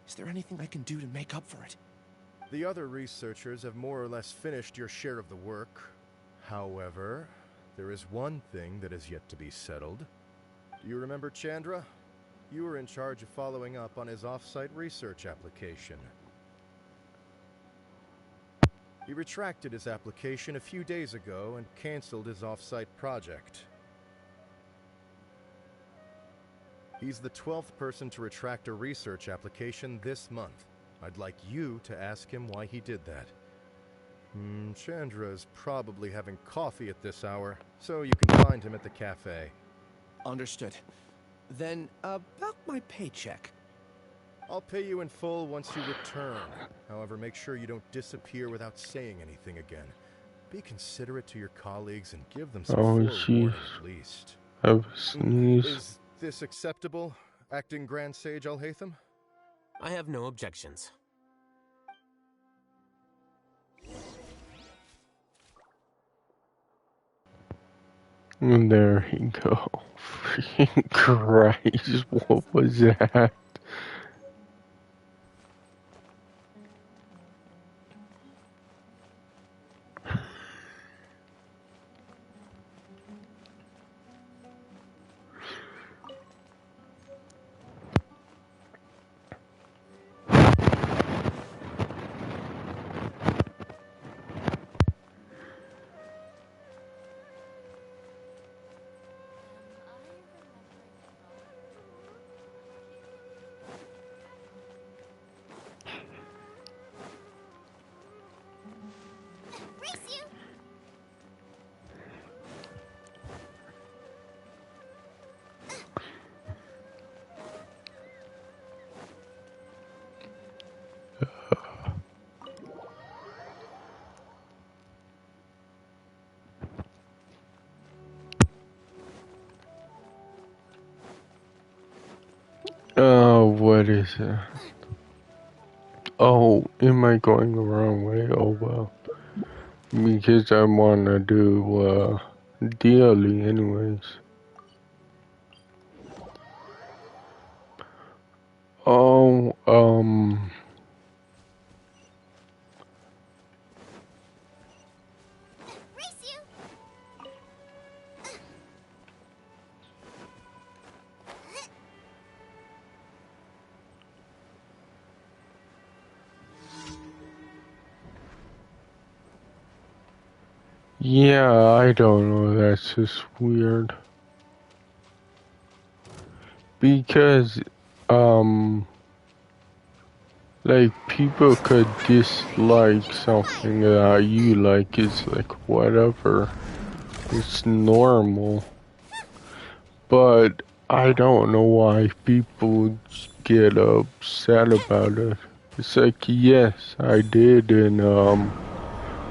Is there anything I can do to make up for it? The other researchers have more or less finished your share of the work. However, there is one thing that is yet to be settled. Do you remember Chandra? You were in charge of following up on his off-site research application. He retracted his application a few days ago and canceled his off-site project. He's the 12th person to retract a research application this month. I'd like you to ask him why he did that. Chandra is probably having coffee at this hour, so you can find him at the cafe. Understood. Then, about my paycheck. I'll pay you in full once you return. However, make sure you don't disappear without saying anything again. Be considerate to your colleagues and give them some forewarning at least. Have a sneeze. Is this acceptable, acting Grand Sage Alhaitham? I have no objections. And there you go. Freaking Christ, what was that? What is it? Oh, am I going the wrong way? Oh well. Because I wanna do, daily anyways. Oh, yeah, I don't know, that's just weird. Because, like, people could dislike something that you like, it's like, whatever. It's normal. But I don't know why people get upset about it. It's like, yes, I did, and,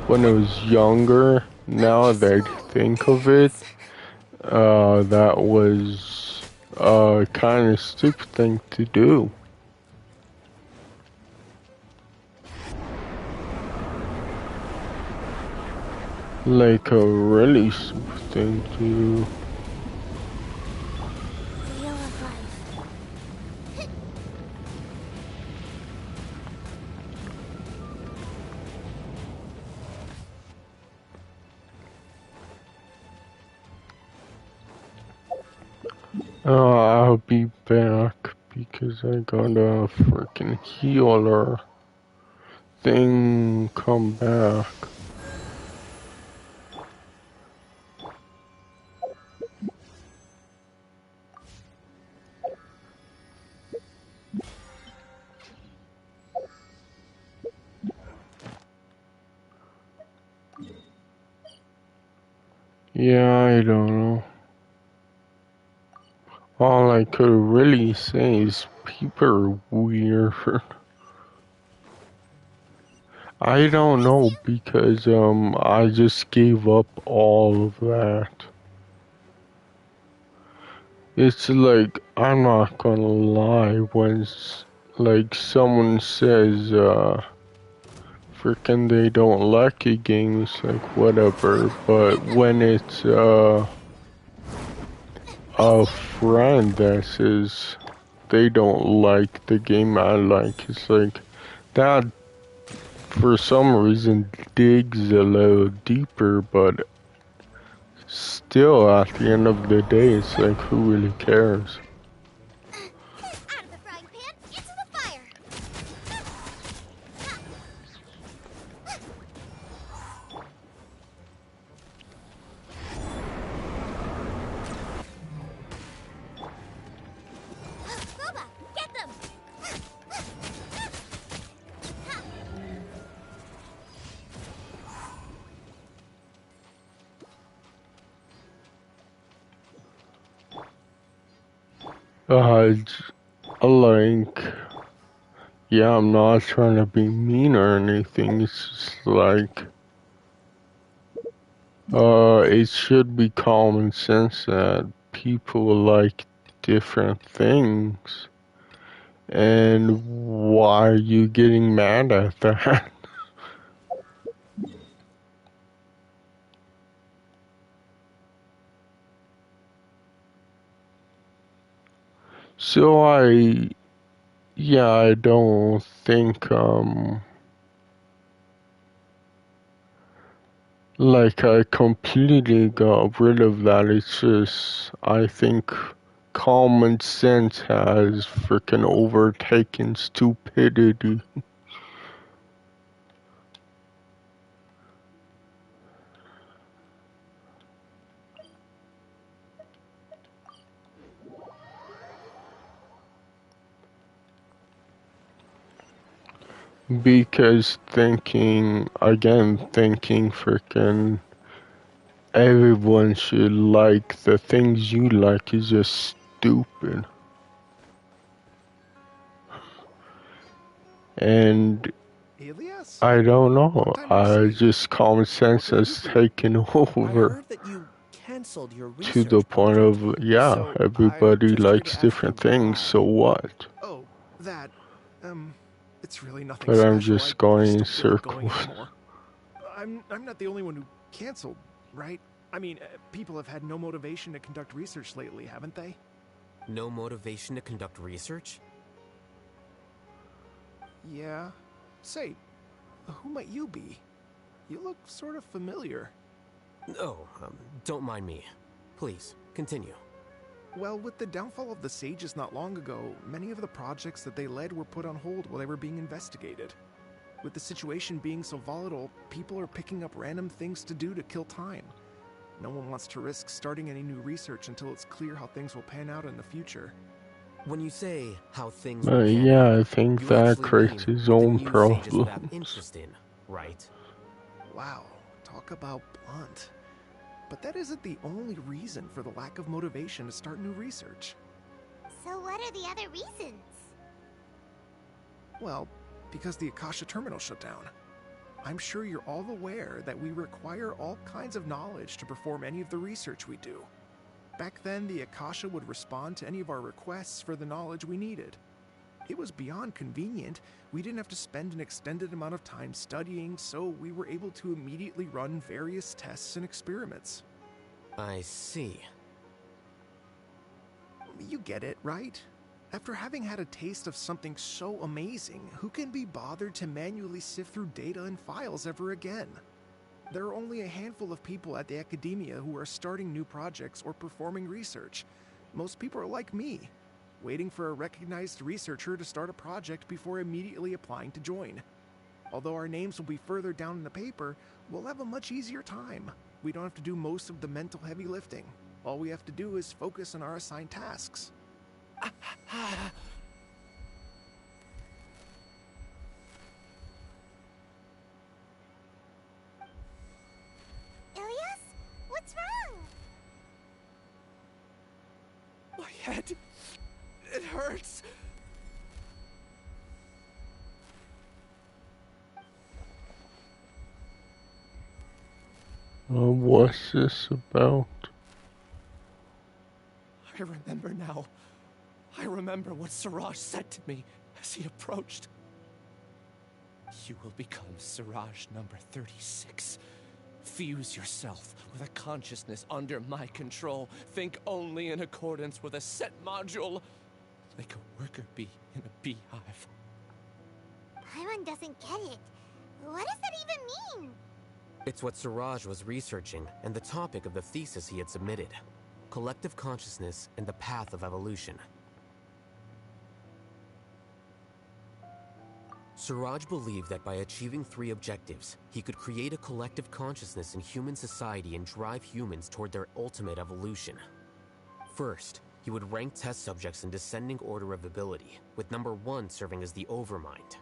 when I was younger, now that I think of it, that was a kind of stupid thing to do. Like a really stupid thing to do. I'll be back because I got a freaking healer thing come back. Yeah, I don't know. All I could really say is people are weird. I don't know because I just gave up all of that. It's like, I'm not gonna lie, when like someone says freaking they don't like a game, it's like whatever, but when it's a friend that says they don't like the game I like, it's like that for some reason digs a little deeper, but still at the end of the day it's like, who really cares? Out of the frying pan, into the fire! Boba, get them! Like, yeah, I'm not trying to be mean or anything, it's just like, it should be common sense that people like different things. And why are you getting mad at that? So yeah, I don't think, like I completely got rid of that. It's just, I think common sense has freaking overtaken stupidity. Because thinking freaking everyone should like the things you like is just stupid. And I don't know, just common sense has taken over to the point of, yeah, everybody likes different things, so what? Oh, that, it's really nothing But I'm special. just going in just don't feel like going circles. anymore. I'm not the only one who canceled, right? I mean, people have had no motivation to conduct research lately, haven't they? No motivation to conduct research? Yeah. Say, who might you be? You look sort of familiar. Oh, don't mind me. Please, continue. Well, with the downfall of the Sages not long ago, many of the projects that they led were put on hold while they were being investigated. With the situation being so volatile, people are picking up random things to do to kill time. No one wants to risk starting any new research until it's clear how things will pan out in the future. When you say how things will pan Yeah, out, I think you that actually creates mean his what the own new Sages would have problems. interest in, right? Wow, talk about blunt. But that isn't the only reason for the lack of motivation to start new research. So what are the other reasons? Well, because the Akasha terminal shut down. I'm sure you're all aware that we require all kinds of knowledge to perform any of the research we do. Back then, the Akasha would respond to any of our requests for the knowledge we needed. It was beyond convenient. We didn't have to spend an extended amount of time studying, so we were able to immediately run various tests and experiments. I see. You get it, right? After having had a taste of something so amazing, who can be bothered to manually sift through data and files ever again? There are only a handful of people at the academia who are starting new projects or performing research. Most people are like me, waiting for a recognized researcher to start a project before immediately applying to join. Although our names will be further down in the paper, we'll have a much easier time. We don't have to do most of the mental heavy lifting. All we have to do is focus on our assigned tasks. Ilias? What's wrong? head. It hurts. What's this about? I remember now. I remember what Siraj said to me as he approached. You will become Siraj number 36. Fuse yourself with a consciousness under my control. Think only in accordance with a set module. Like a worker bee in a beehive. Paimon doesn't get it. What does that even mean? It's what Siraj was researching and the topic of the thesis he had submitted. Collective consciousness and the path of evolution. Siraj believed that by achieving 3 objectives, he could create a collective consciousness in human society and drive humans toward their ultimate evolution. First, he would rank test subjects in descending order of ability, with number 1 serving as the Overmind.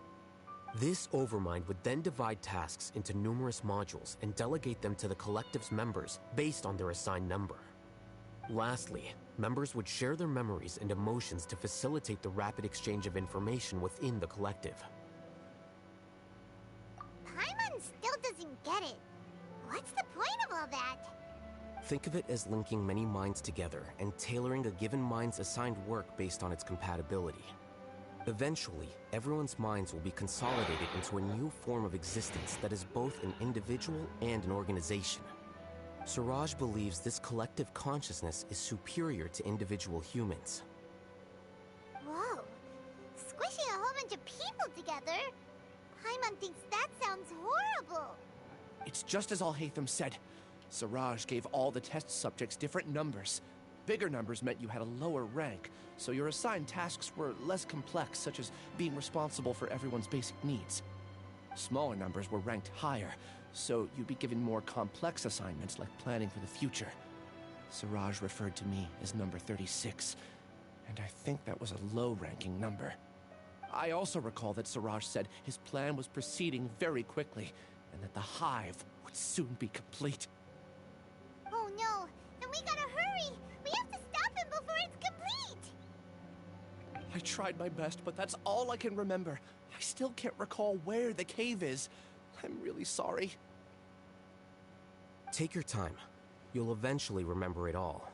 This Overmind would then divide tasks into numerous modules and delegate them to the collective's members based on their assigned number. Lastly, members would share their memories and emotions to facilitate the rapid exchange of information within the collective. Paimon still doesn't get it. What's the point of all that? Think of it as linking many minds together and tailoring a given mind's assigned work based on its compatibility. Eventually, everyone's minds will be consolidated into a new form of existence that is both an individual and an organization. Siraj believes this collective consciousness is superior to individual humans. Whoa. Squishing a whole bunch of people together? Paimon thinks that sounds horrible. It's just as Al-Haytham said. Siraj gave all the test subjects different numbers. Bigger numbers meant you had a lower rank, so your assigned tasks were less complex, such as being responsible for everyone's basic needs. Smaller numbers were ranked higher, so you'd be given more complex assignments like planning for the future. Siraj referred to me as number 36, and I think that was a low-ranking number. I also recall that Siraj said his plan was proceeding very quickly, and that the hive would soon be complete. Oh no, then we gotta hurry! We have to stop him before it's complete! I tried my best, but that's all I can remember. I still can't recall where the cave is. I'm really sorry. Take your time. You'll eventually remember it all.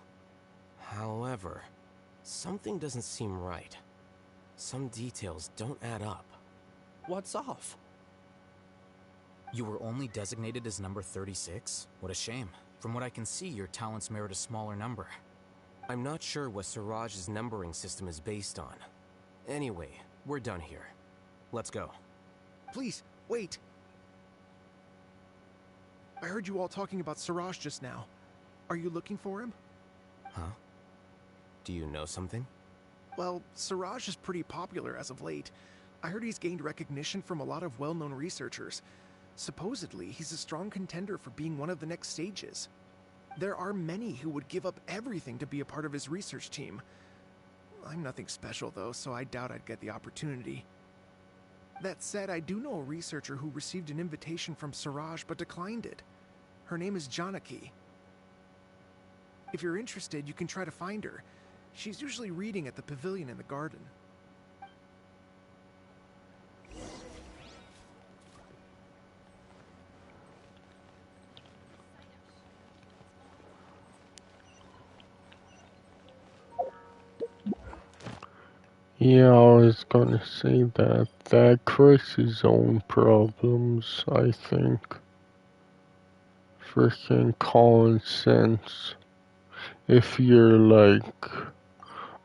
However, something doesn't seem right. Some details don't add up. What's off? You were only designated as number 36? What a shame. From what I can see, your talents merit a smaller number. I'm not sure what Siraj's numbering system is based on. Anyway, we're done here. Let's go. Please, wait. I heard you all talking about Siraj just now. Are you looking for him? Huh? Do you know something? Well, Siraj is pretty popular as of late. I heard he's gained recognition from a lot of well-known researchers. Supposedly, he's a strong contender for being one of the next sages. There are many who would give up everything to be a part of his research team. I'm nothing special though, so I doubt I'd get the opportunity. That said, I do know a researcher who received an invitation from Siraj but declined it. Her name is Janaki. If you're interested, you can try to find her. She's usually reading at the pavilion in the garden. Yeah, I was gonna say that. That creates his own problems, I think. Freaking common sense. If you're like,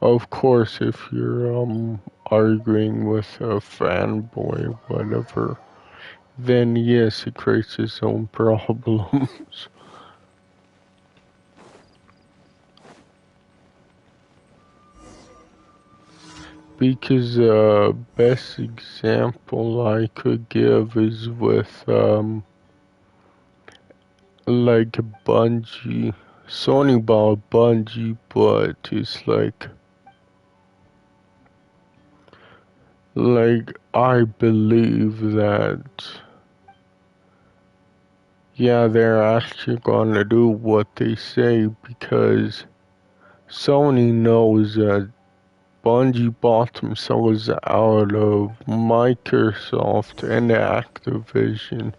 of course, if you're arguing with a fanboy, whatever, then yes, it creates its own problems. Because best example I could give is with like Bungie. Sony bought Bungie, but it's like I believe that yeah, they're actually gonna do what they say because Sony knows that Bungie bought themselves out of Microsoft and Activision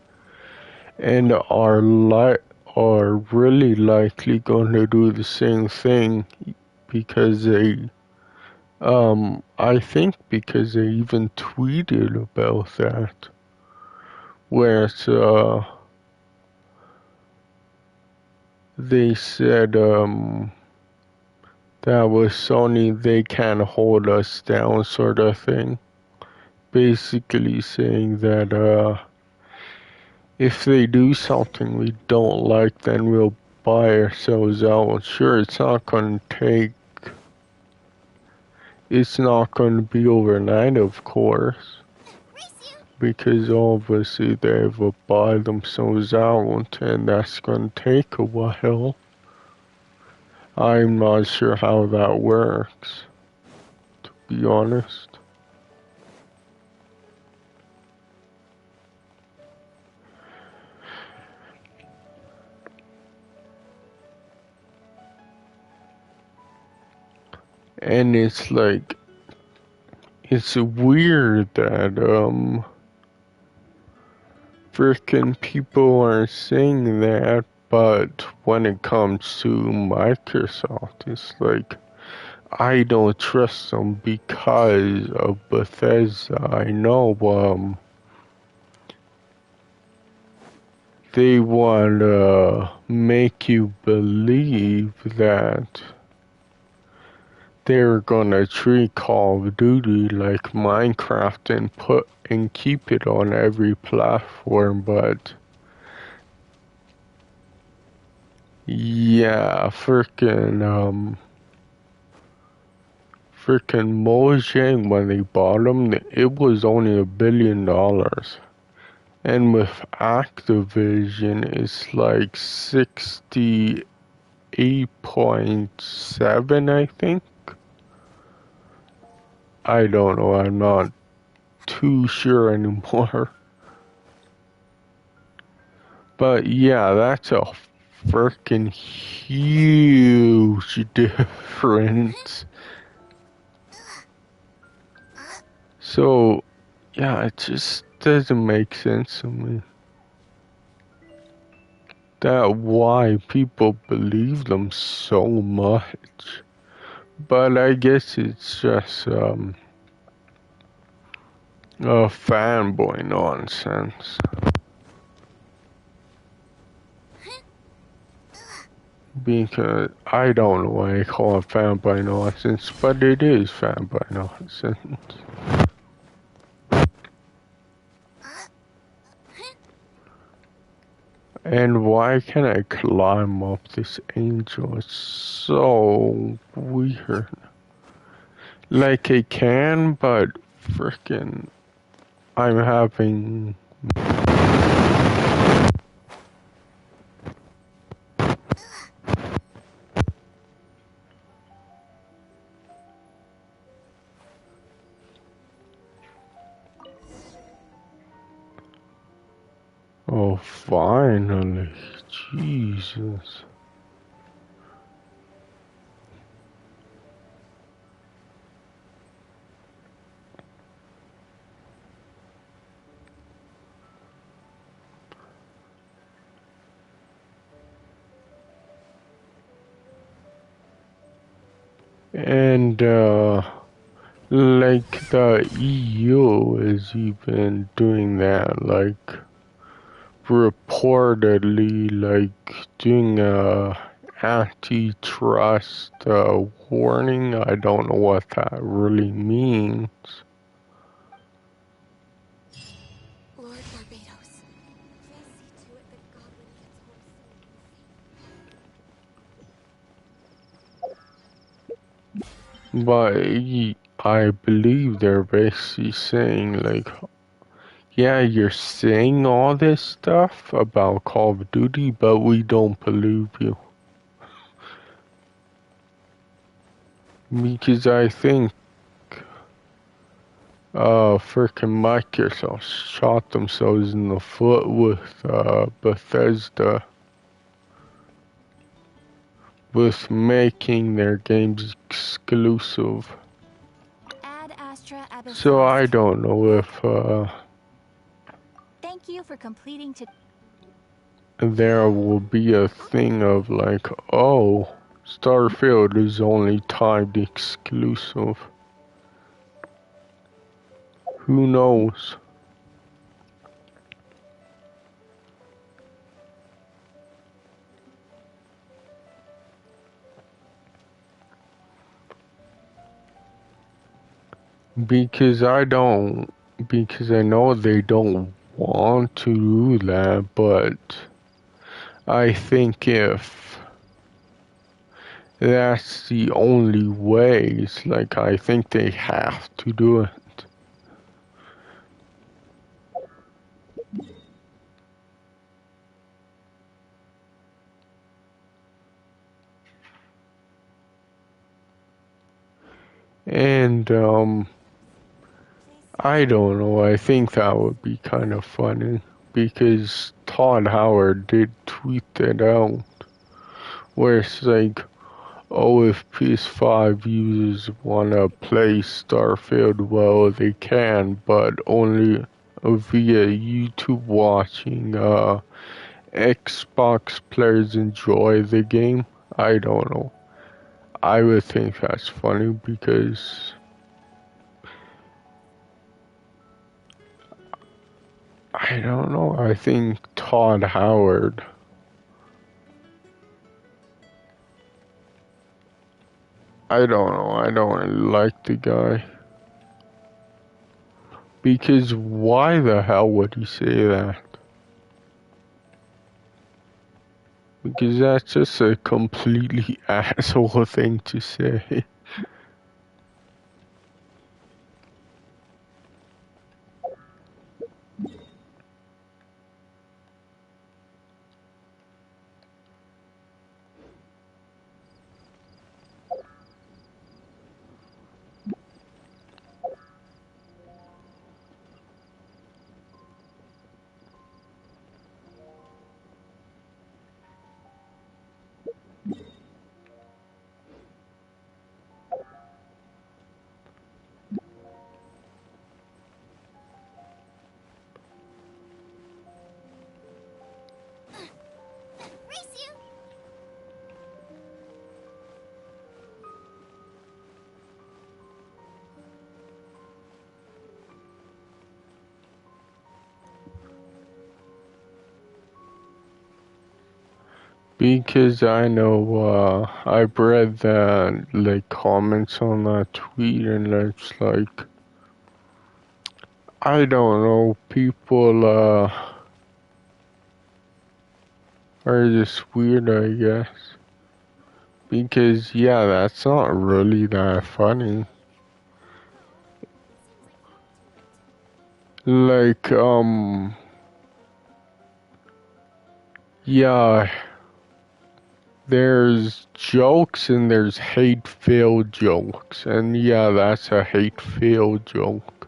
and are really likely going to do the same thing because I think because they even tweeted about that, where it's, they said, that was Sony, they can't hold us down sort of thing. Basically saying that, if they do something we don't like, then we'll buy ourselves out. Sure, it's not going to be overnight, of course, because obviously they will buy themselves out, and that's going to take a while. I'm not sure how that works, to be honest. And it's like, it's weird that, frickin' people are saying that, but when it comes to Microsoft, it's like, I don't trust them because of Bethesda. I know, they want to make you believe that they're gonna treat Call of Duty like Minecraft and keep it on every platform, but yeah, frickin' Mojang, when they bought them, it was only $1 billion. And with Activision, it's like 68.7, I think. I don't know, I'm not too sure anymore. But yeah, that's a freaking huge difference. So, yeah, it just doesn't make sense to me. That why people believe them so much. But I guess it's just, fanboy nonsense. Because I don't know why I call it fanboy nonsense, but it is fanboy nonsense. And why can I climb up this angel? It's so weird. Like I can, but frickin' I'm having... Oh, finally. Jesus. And, like, the EU is even doing that, like, reportedly, like, doing a antitrust, warning. I don't know what that really means. Lord Barbados, please see to it that Godwin gets home safe. But I believe they're basically saying, like, yeah, you're saying all this stuff about Call of Duty, but we don't believe you. Because I think, frickin' Microsoft shot themselves in the foot with, Bethesda with making their games exclusive. Ad Astra So I don't know if Thank you for completing to. there will be a thing of like, oh, Starfield is only timed exclusive. Who knows? Because I know they don't want to do that, but I think if that's the only way, it's like I think they have to do it. And I don't know, I think that would be kind of funny because Todd Howard did tweet that out where it's like, oh, if PS5 users wanna play Starfield, well, they can, but only via YouTube watching. Xbox players enjoy the game. I don't know. I would think that's funny because I don't know. I think Todd Howard. I don't know. I don't really like the guy. Because why the hell would he say that? Because that's just a completely asshole thing to say. Because I know, I've read the, like, comments on that tweet and it's like, I don't know, people, are just weird, I guess. Because, yeah, that's not really that funny. Like, yeah, there's jokes and there's hate-filled jokes, and yeah, that's a hate-filled joke.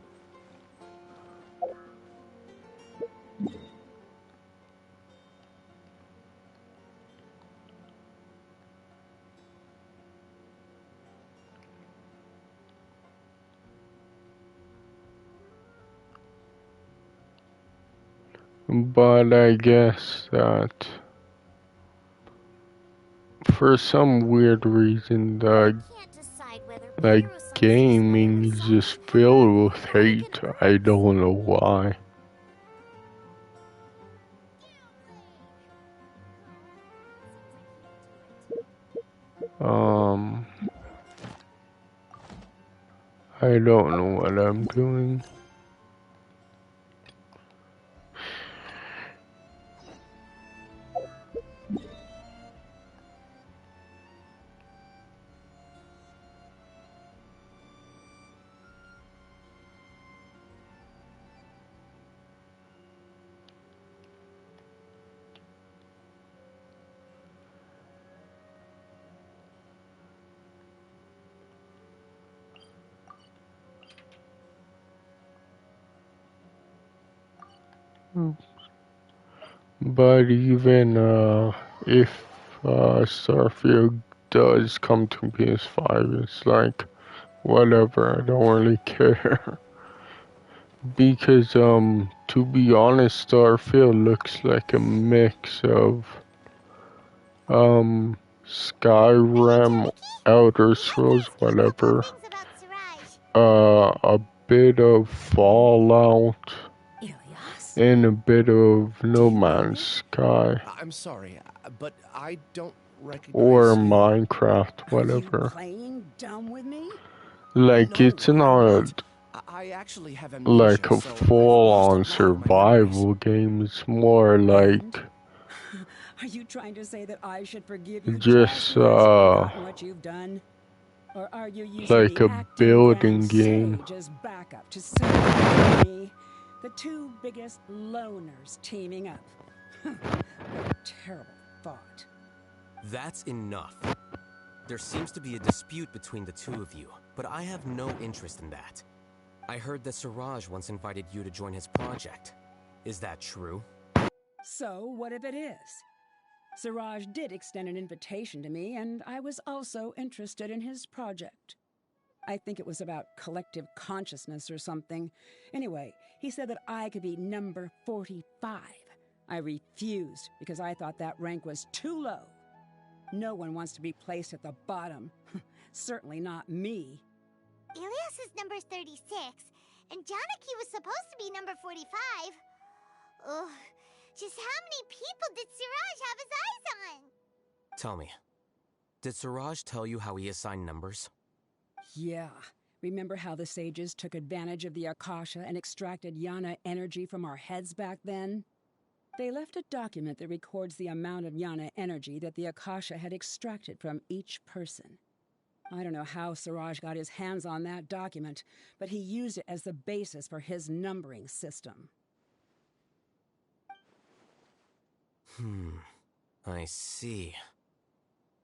But I guess that for some weird reason, the like gaming is just filled with hate. I don't know why. I don't know what I'm doing. But even if Starfield does come to PS5, it's like, whatever, I don't really care. Because, to be honest, Starfield looks like a mix of, Skyrim, Elder Scrolls, whatever, a bit of Fallout, and a bit of No Man's Sky. I'm sorry, but I don't recognize Or you. Minecraft, whatever. Playing dumb with me? Like, it's not I actually have like amnesia, a so full-on survival game. It's more like Are you trying to say that I should forgive you just, because you've forgotten what you've done? Or are you using like the a acting building grand game. sage as backup to serve me? The two biggest loners teaming up. What a terrible thought. That's enough. There seems to be a dispute between the two of you, but I have no interest in that. I heard that Siraj once invited you to join his project. Is that true? So, what if it is? Siraj did extend an invitation to me, and I was also interested in his project. I think it was about collective consciousness or something. Anyway, he said that I could be number 45. I refused because I thought that rank was too low. No one wants to be placed at the bottom. Certainly not me. Ilias is number 36, and Janaki was supposed to be number 45. Ugh, just how many people did Siraj have his eyes on? Tell me, did Siraj tell you how he assigned numbers? Yeah. Remember how the sages took advantage of the Akasha and extracted Yana energy from our heads back then? They left a document that records the amount of Yana energy that the Akasha had extracted from each person. I don't know how Siraj got his hands on that document, but he used it as the basis for his numbering system. I see.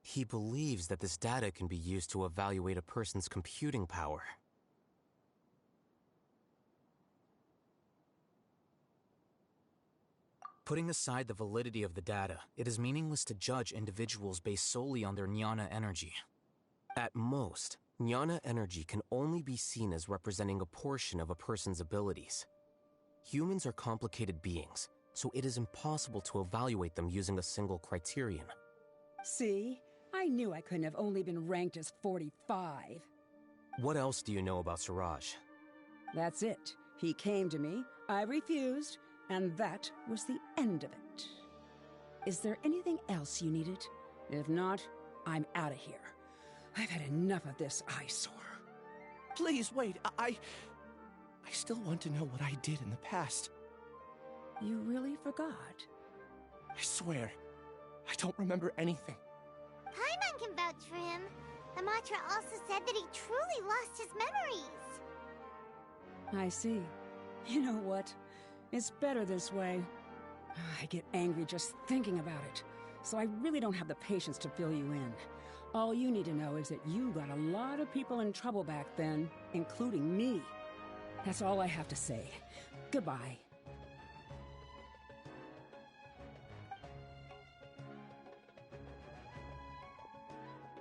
He believes that this data can be used to evaluate a person's computing power. Putting aside the validity of the data, it is meaningless to judge individuals based solely on their jnana energy. At most, jnana energy can only be seen as representing a portion of a person's abilities. Humans are complicated beings, so it is impossible to evaluate them using a single criterion. See? I knew I couldn't have only been ranked as 45. What else do you know about Siraj? That's it. He came to me, I refused, and that was the end of it. Is there anything else you needed? If not, I'm out of here. I've had enough of this eyesore. Please, wait. I still want to know what I did in the past. You really forgot? I swear, I don't remember anything. Paimon can vouch for him. The mantra also said that he truly lost his memories. I see. You know what? It's better this way. I get angry just thinking about it, so I really don't have the patience to fill you in. All you need to know is that you got a lot of people in trouble back then, including me. That's all I have to say. Goodbye.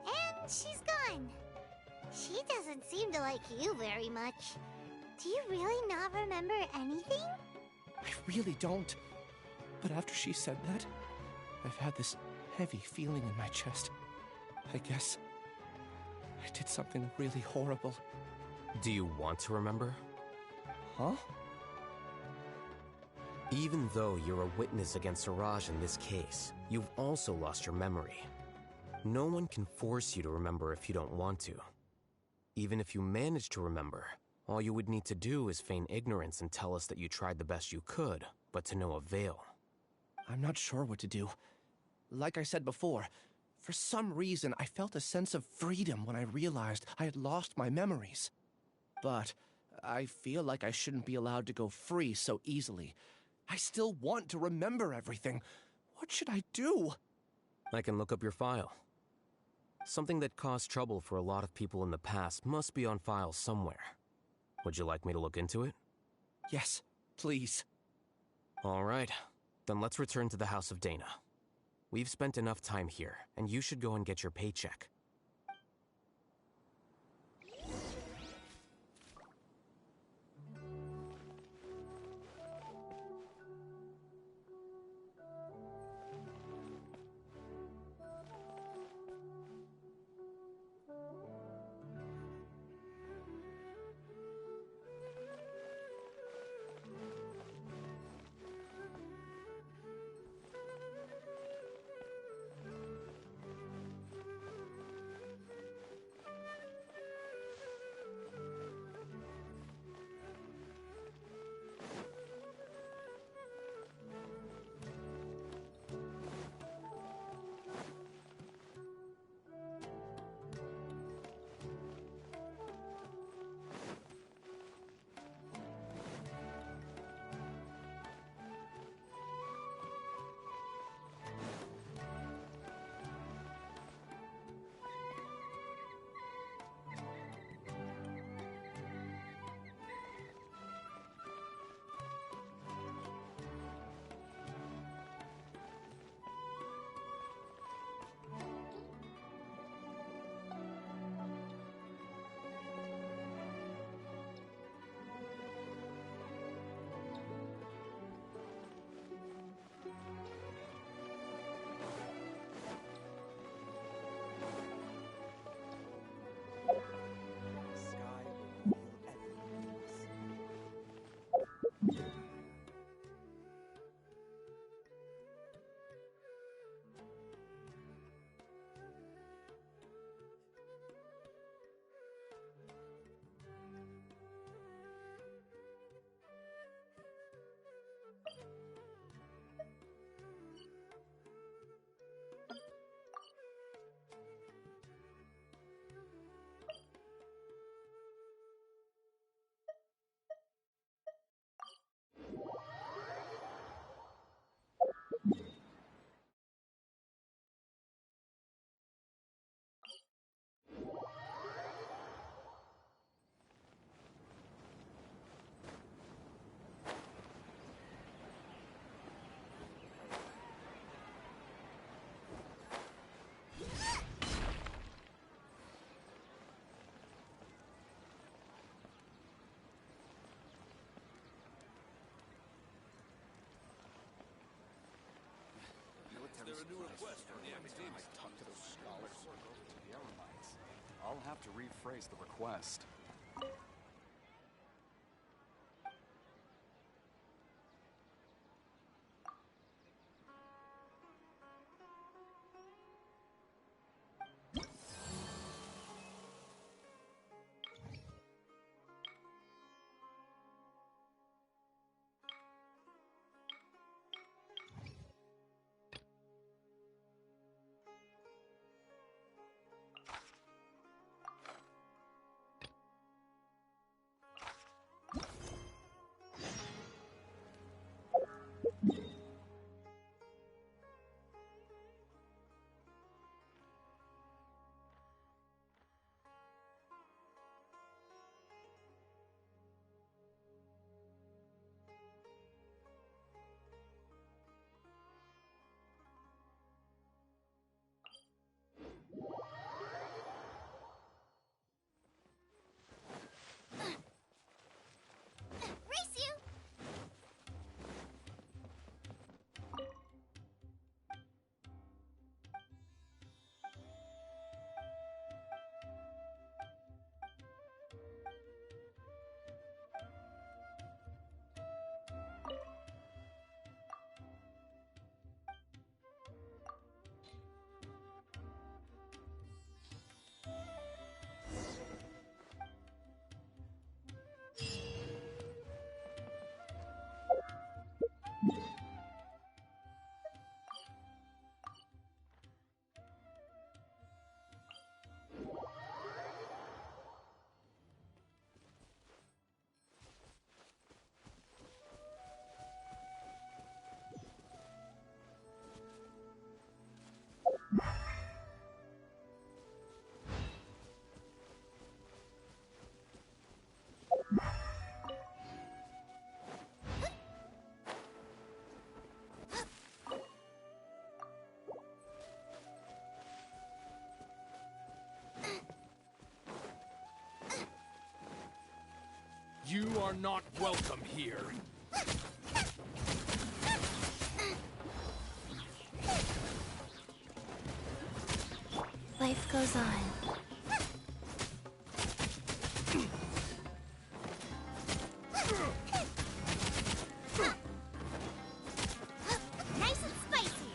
And she's gone. She doesn't seem to like you very much. Do you really not remember anything? I really don't. But after she said that, I've had this heavy feeling in my chest. I guess I did something really horrible. Do you want to remember? Huh? Even though you're a witness against Siraj in this case, you've also lost your memory. No one can force you to remember if you don't want to. Even if you manage to remember, all you would need to do is feign ignorance and tell us that you tried the best you could, but to no avail. I'm not sure what to do. Like I said before, for some reason I felt a sense of freedom when I realized I had lost my memories. But I feel like I shouldn't be allowed to go free so easily. I still want to remember everything. What should I do? I can look up your file. Something that caused trouble for a lot of people in the past must be on file somewhere. Would you like me to look into it? Yes, please. All right, then let's return to the House of Dana. We've spent enough time here, and you should go and get your paycheck. Talk to those scholars. The Eremites. I'll have to rephrase the request. Race you! You are not welcome here. Life goes on. Nice and spicy.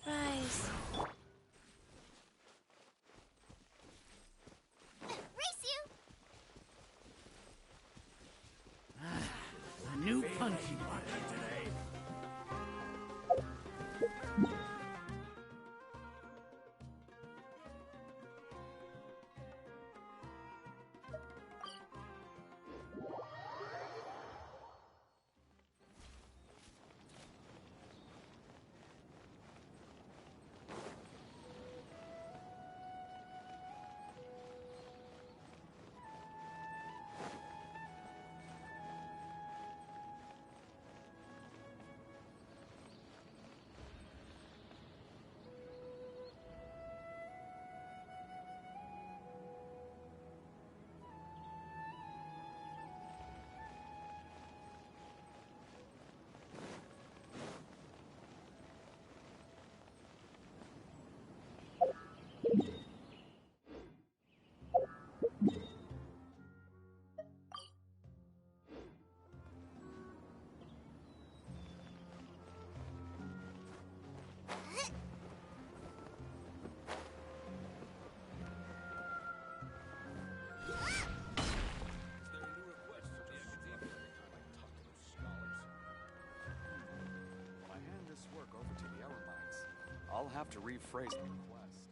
Rise. Race you! A new punching party today. When I hand this work over to the Eremites, I'll have to rephrase the request.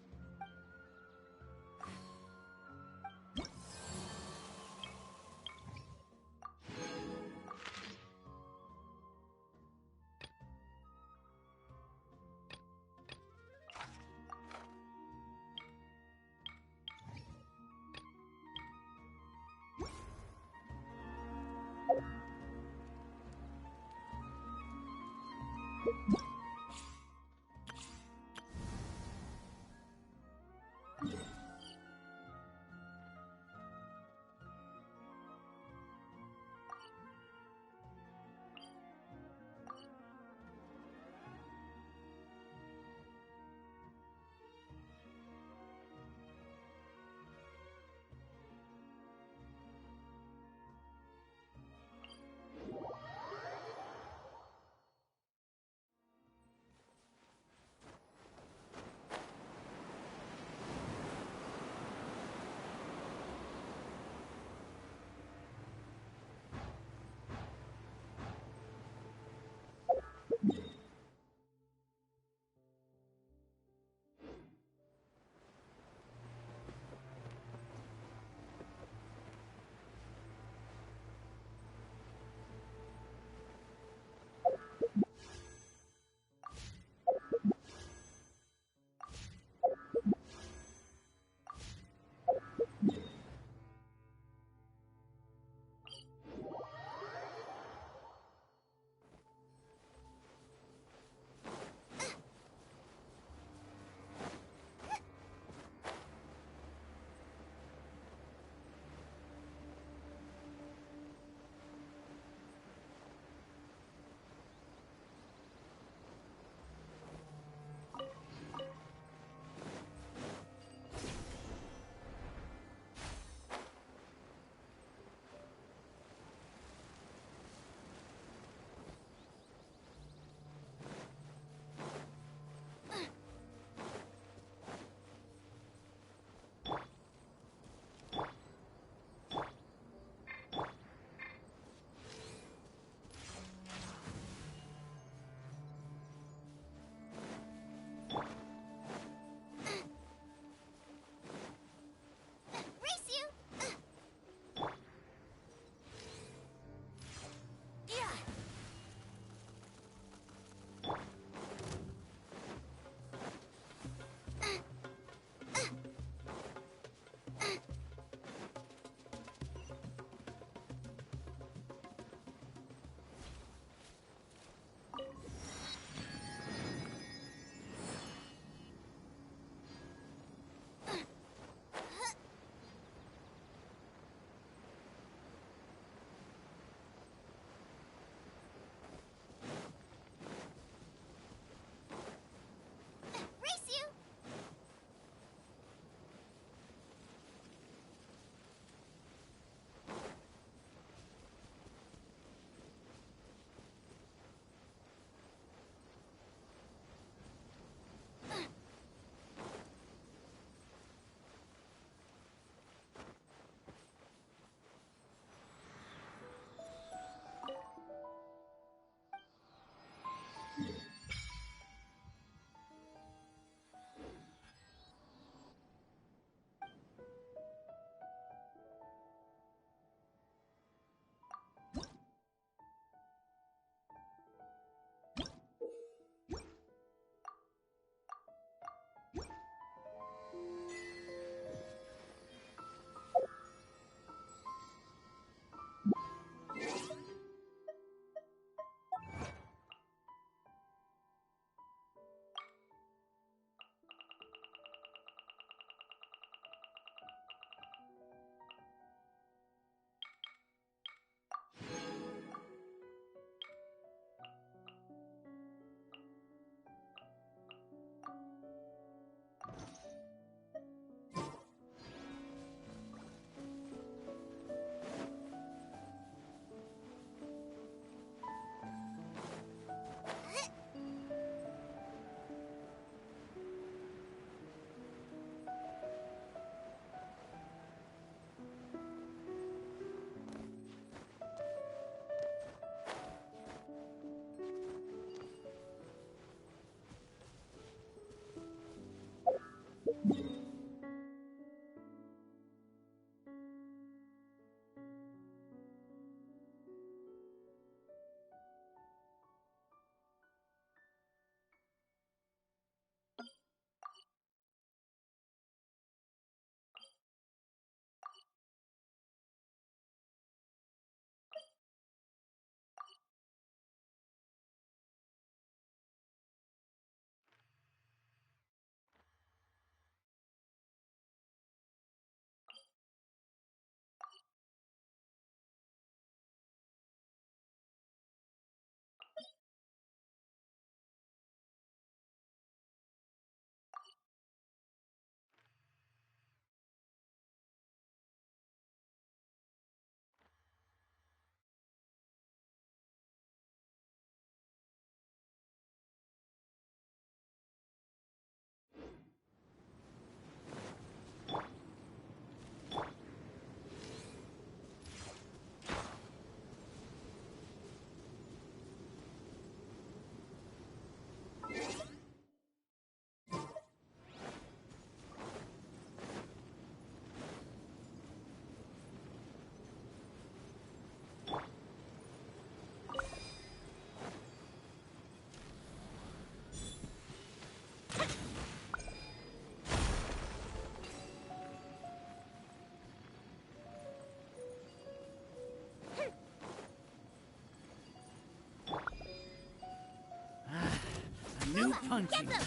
Get them!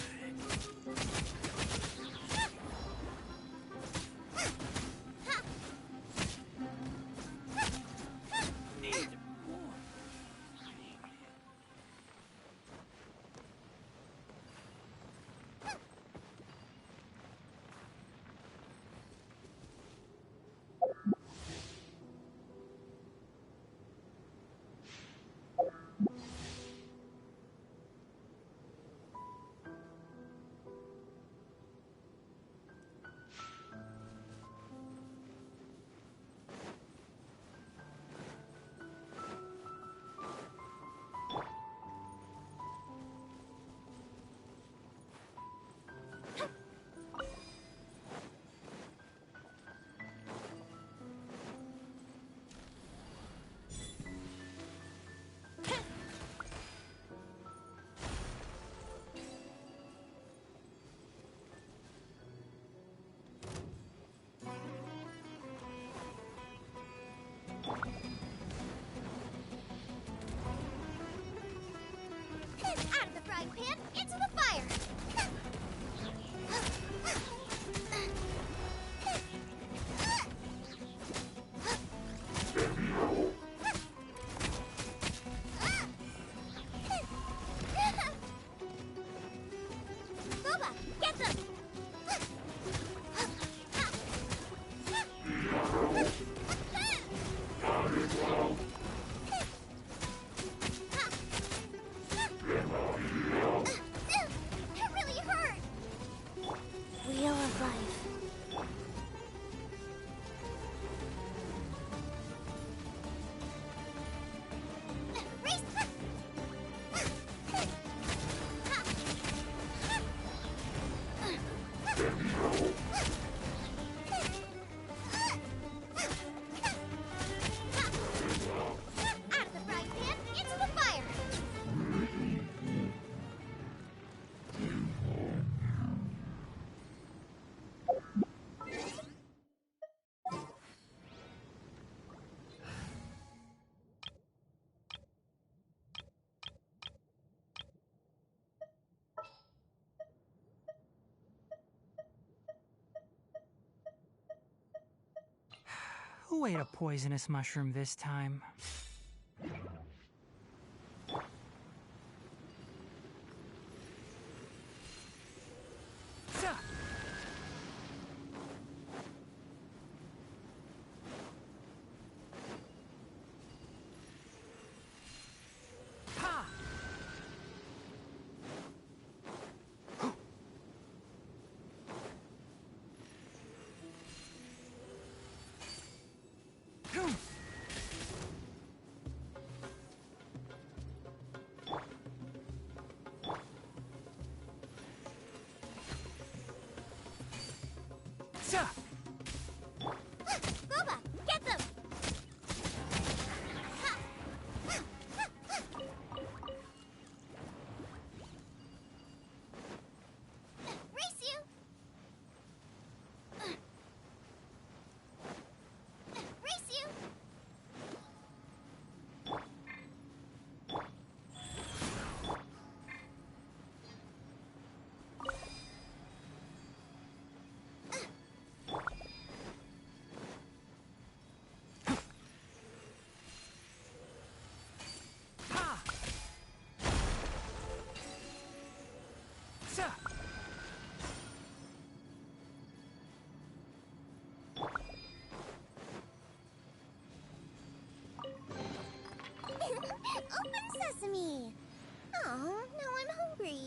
Out of the frying pan, into the fire! Boba, get them! It really hurt! Wheel of life. Race! Out of the frying pan, into the fire! Who ate a poisonous mushroom this time? Boba, get them! Race you! Race you! Open sesame! Oh, now I'm hungry.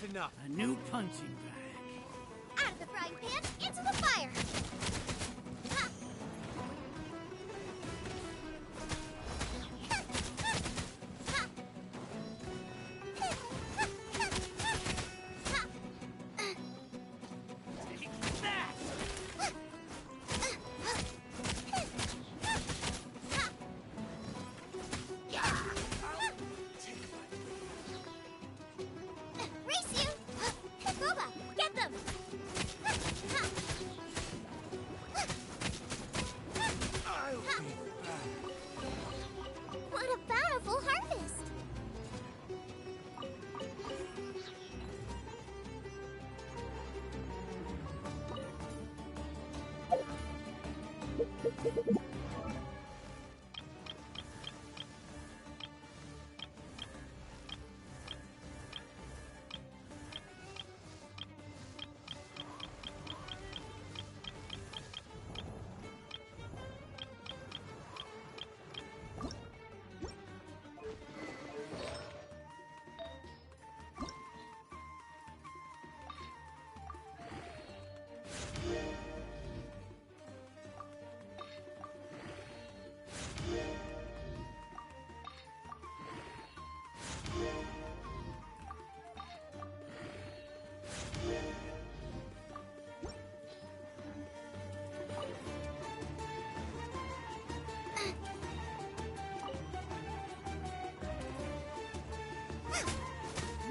That's enough. A new punching bag. Out of the frying pan, into the fire! Race you! Boba, get them! What a bountiful harvest!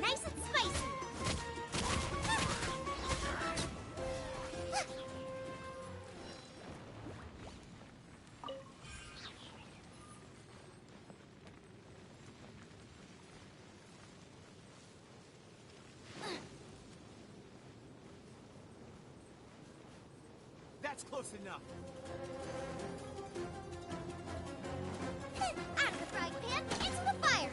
Nice and spicy! That's close enough. Out of the frying pan, into the fire!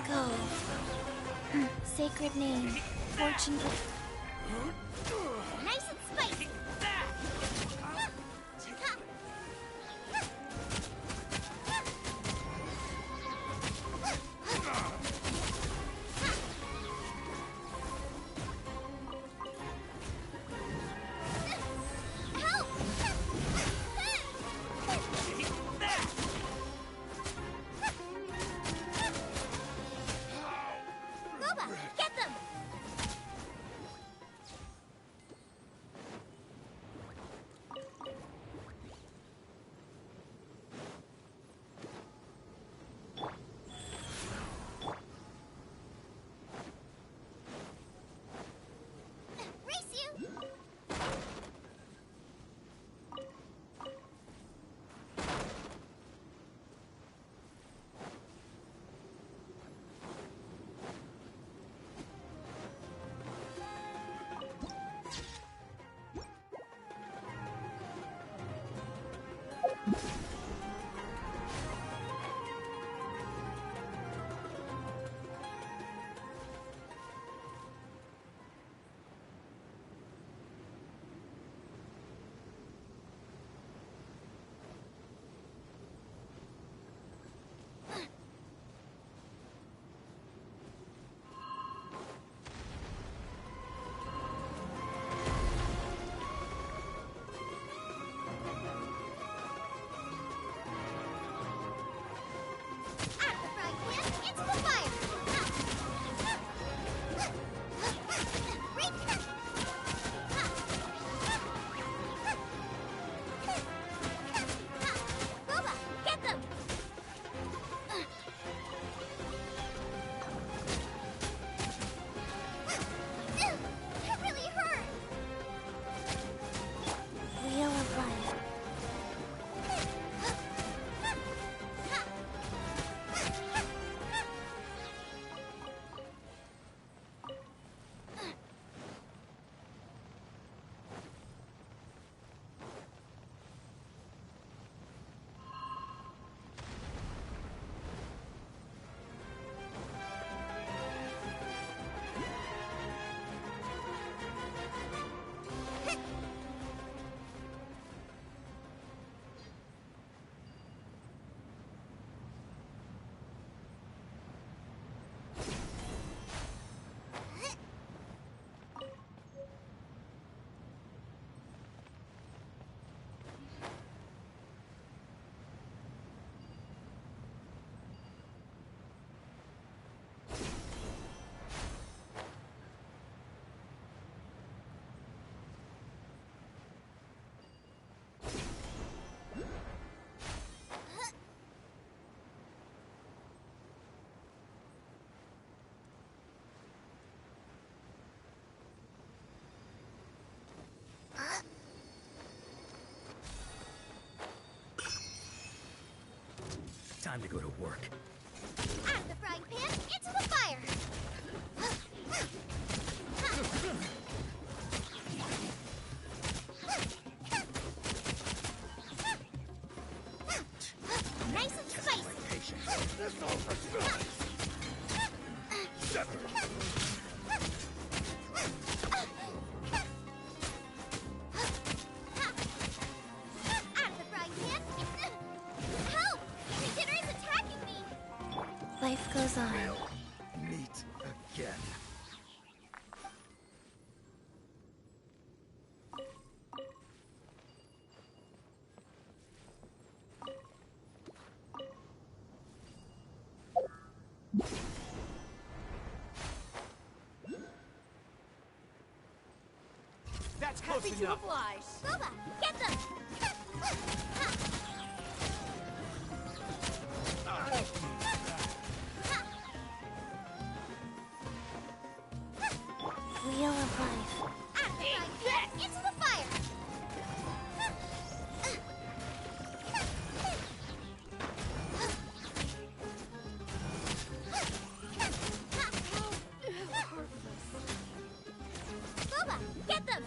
Go. Sacred name. Fortune. Nice and spicy! Help! Boba, get them! Time to go to work. Out of the frying pan, into the fire! Nice and spicy! That's all for spilling. Out of the frying pan! Help! The dinner is attacking me! Life goes on. Meet again. That's close Happy to enough. oblige. Boba, get them! Wheel of life. Out of the frying pan, into the fire! Boba, get them!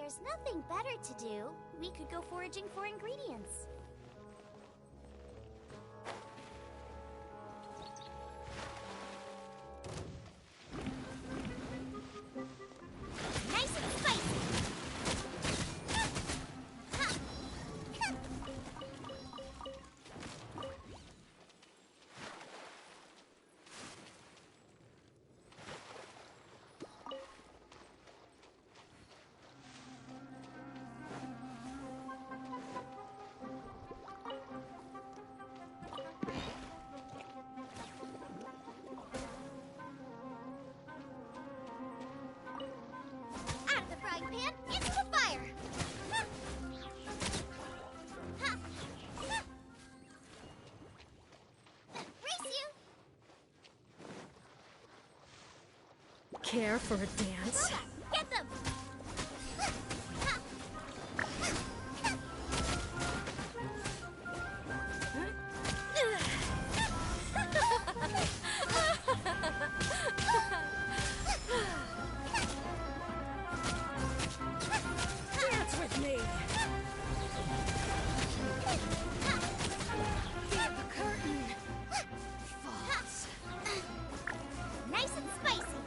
there's nothing better to do, we could go foraging for ingredients. Nice and spicy! Out of the frying pan, into the fire! Race you! Care for a dance? Get them! Dance with me! Fear the curtain! False. Nice and spicy!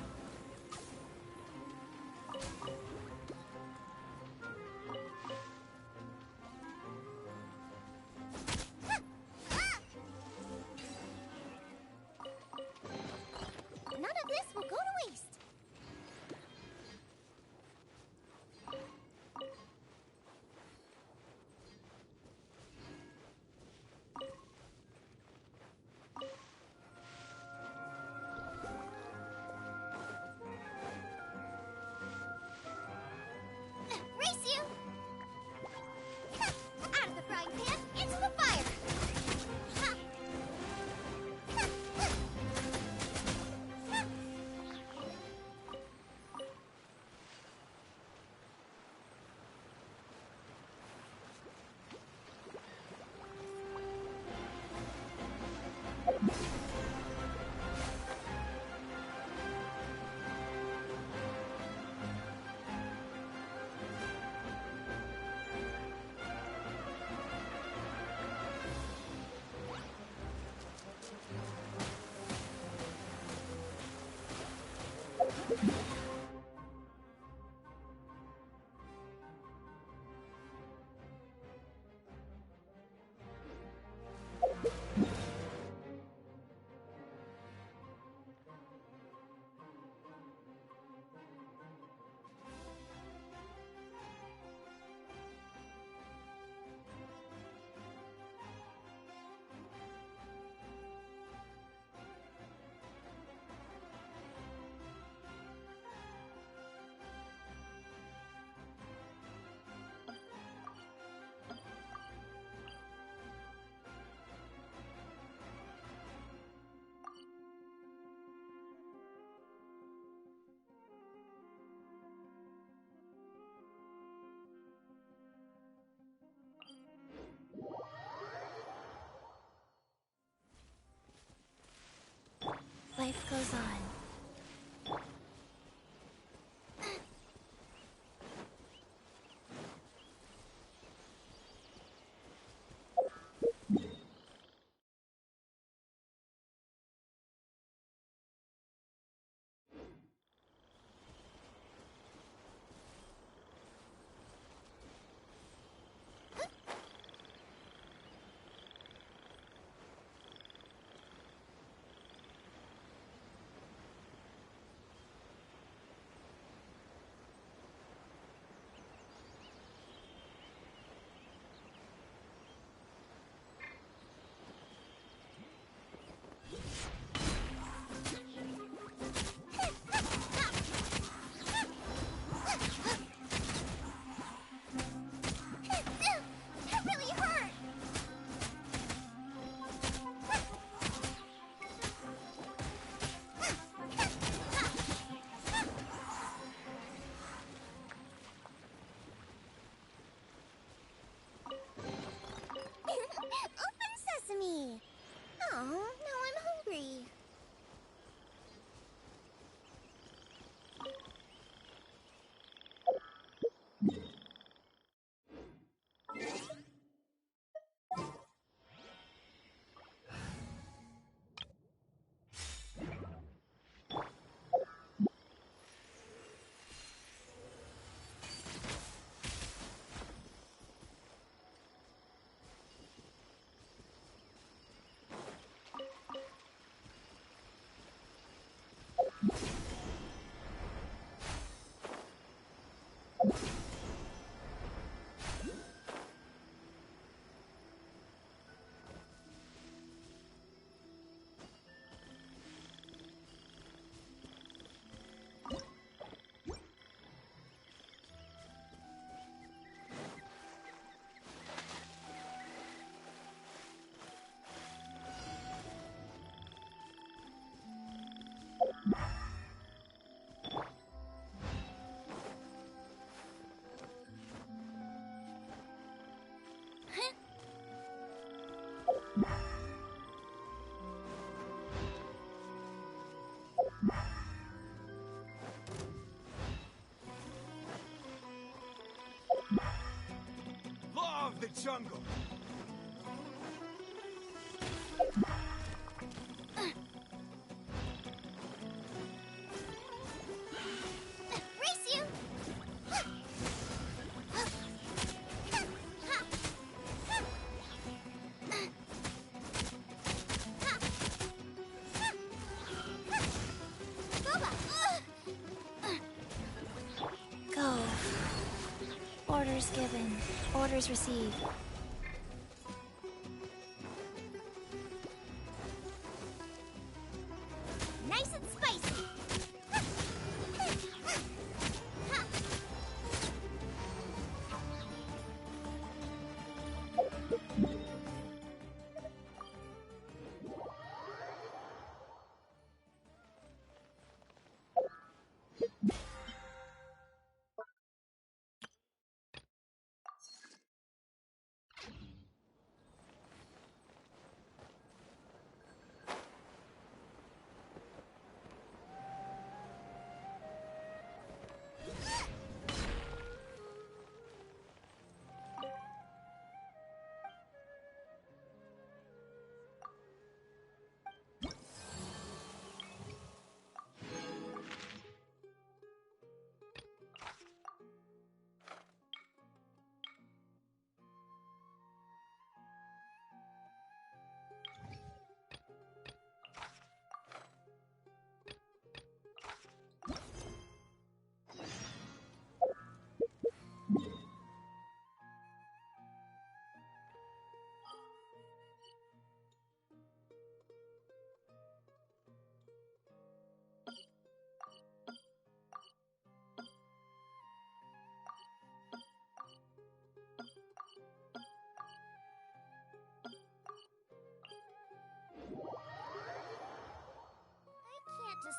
None of this will go to waste. Race you! Out of the frying pan, into the fire! Life goes on. jungle. Race you! Go. Orders given. Orders received. Nice and spicy!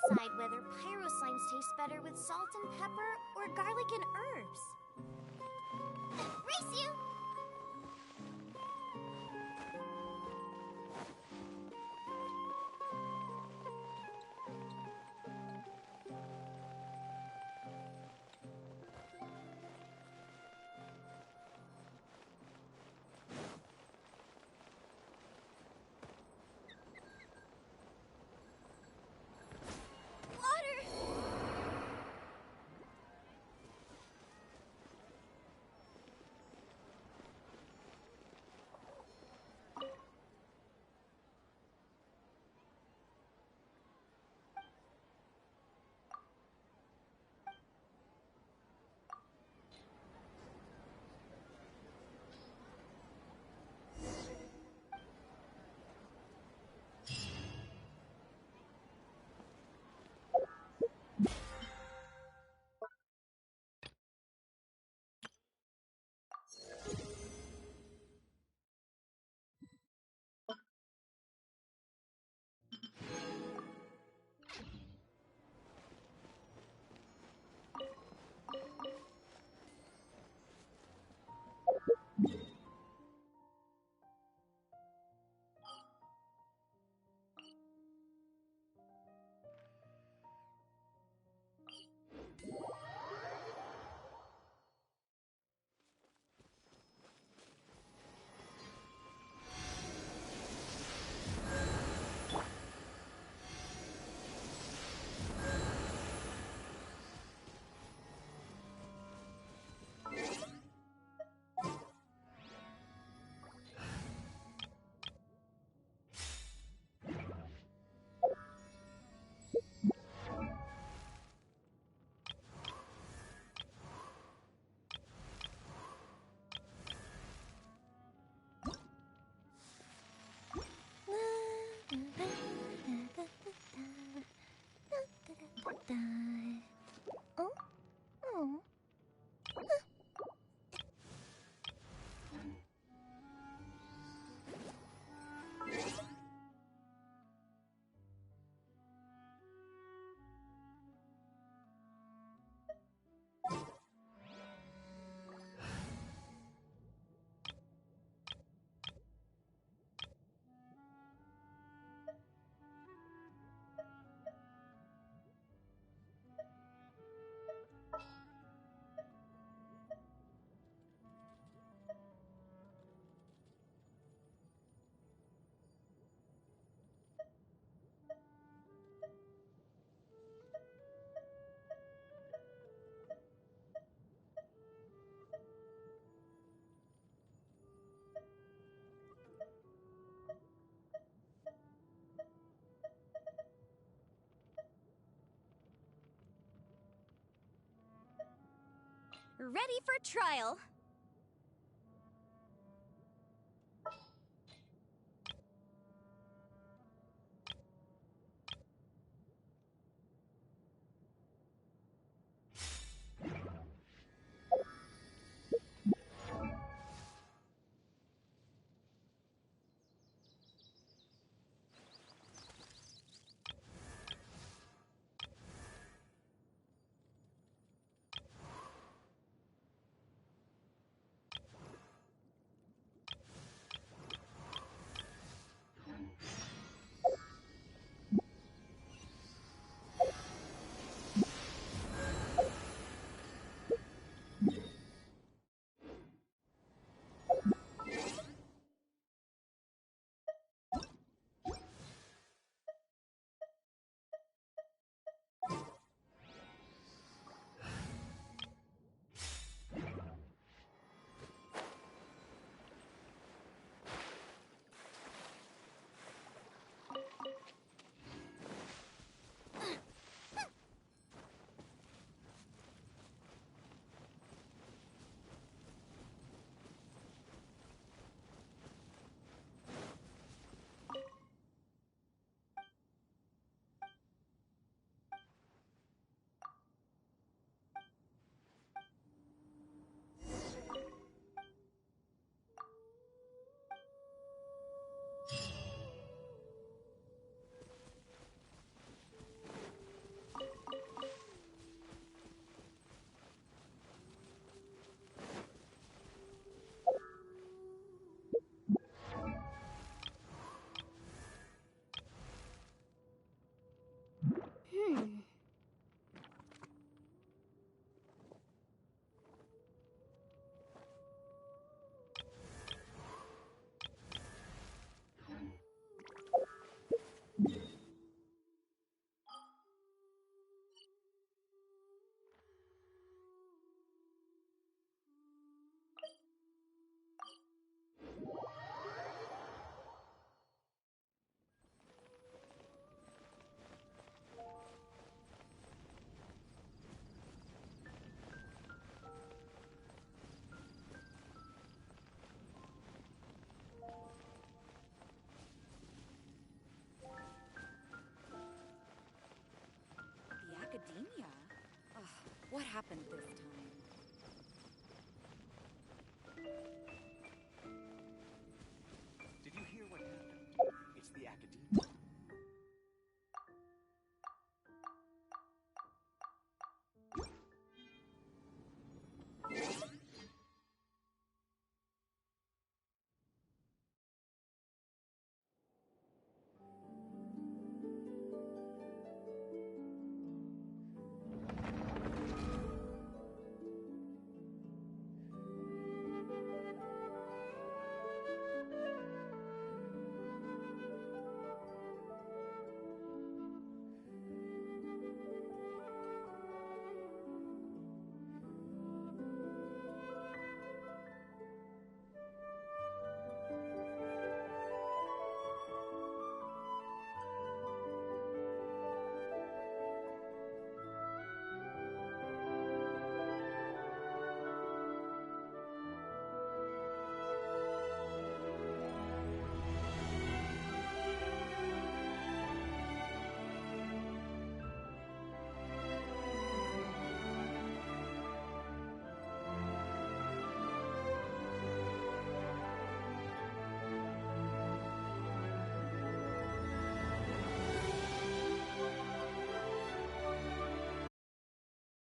Decide whether pyro slimes taste better with salt and pepper or garlic and herbs. Race you! Ready for trial.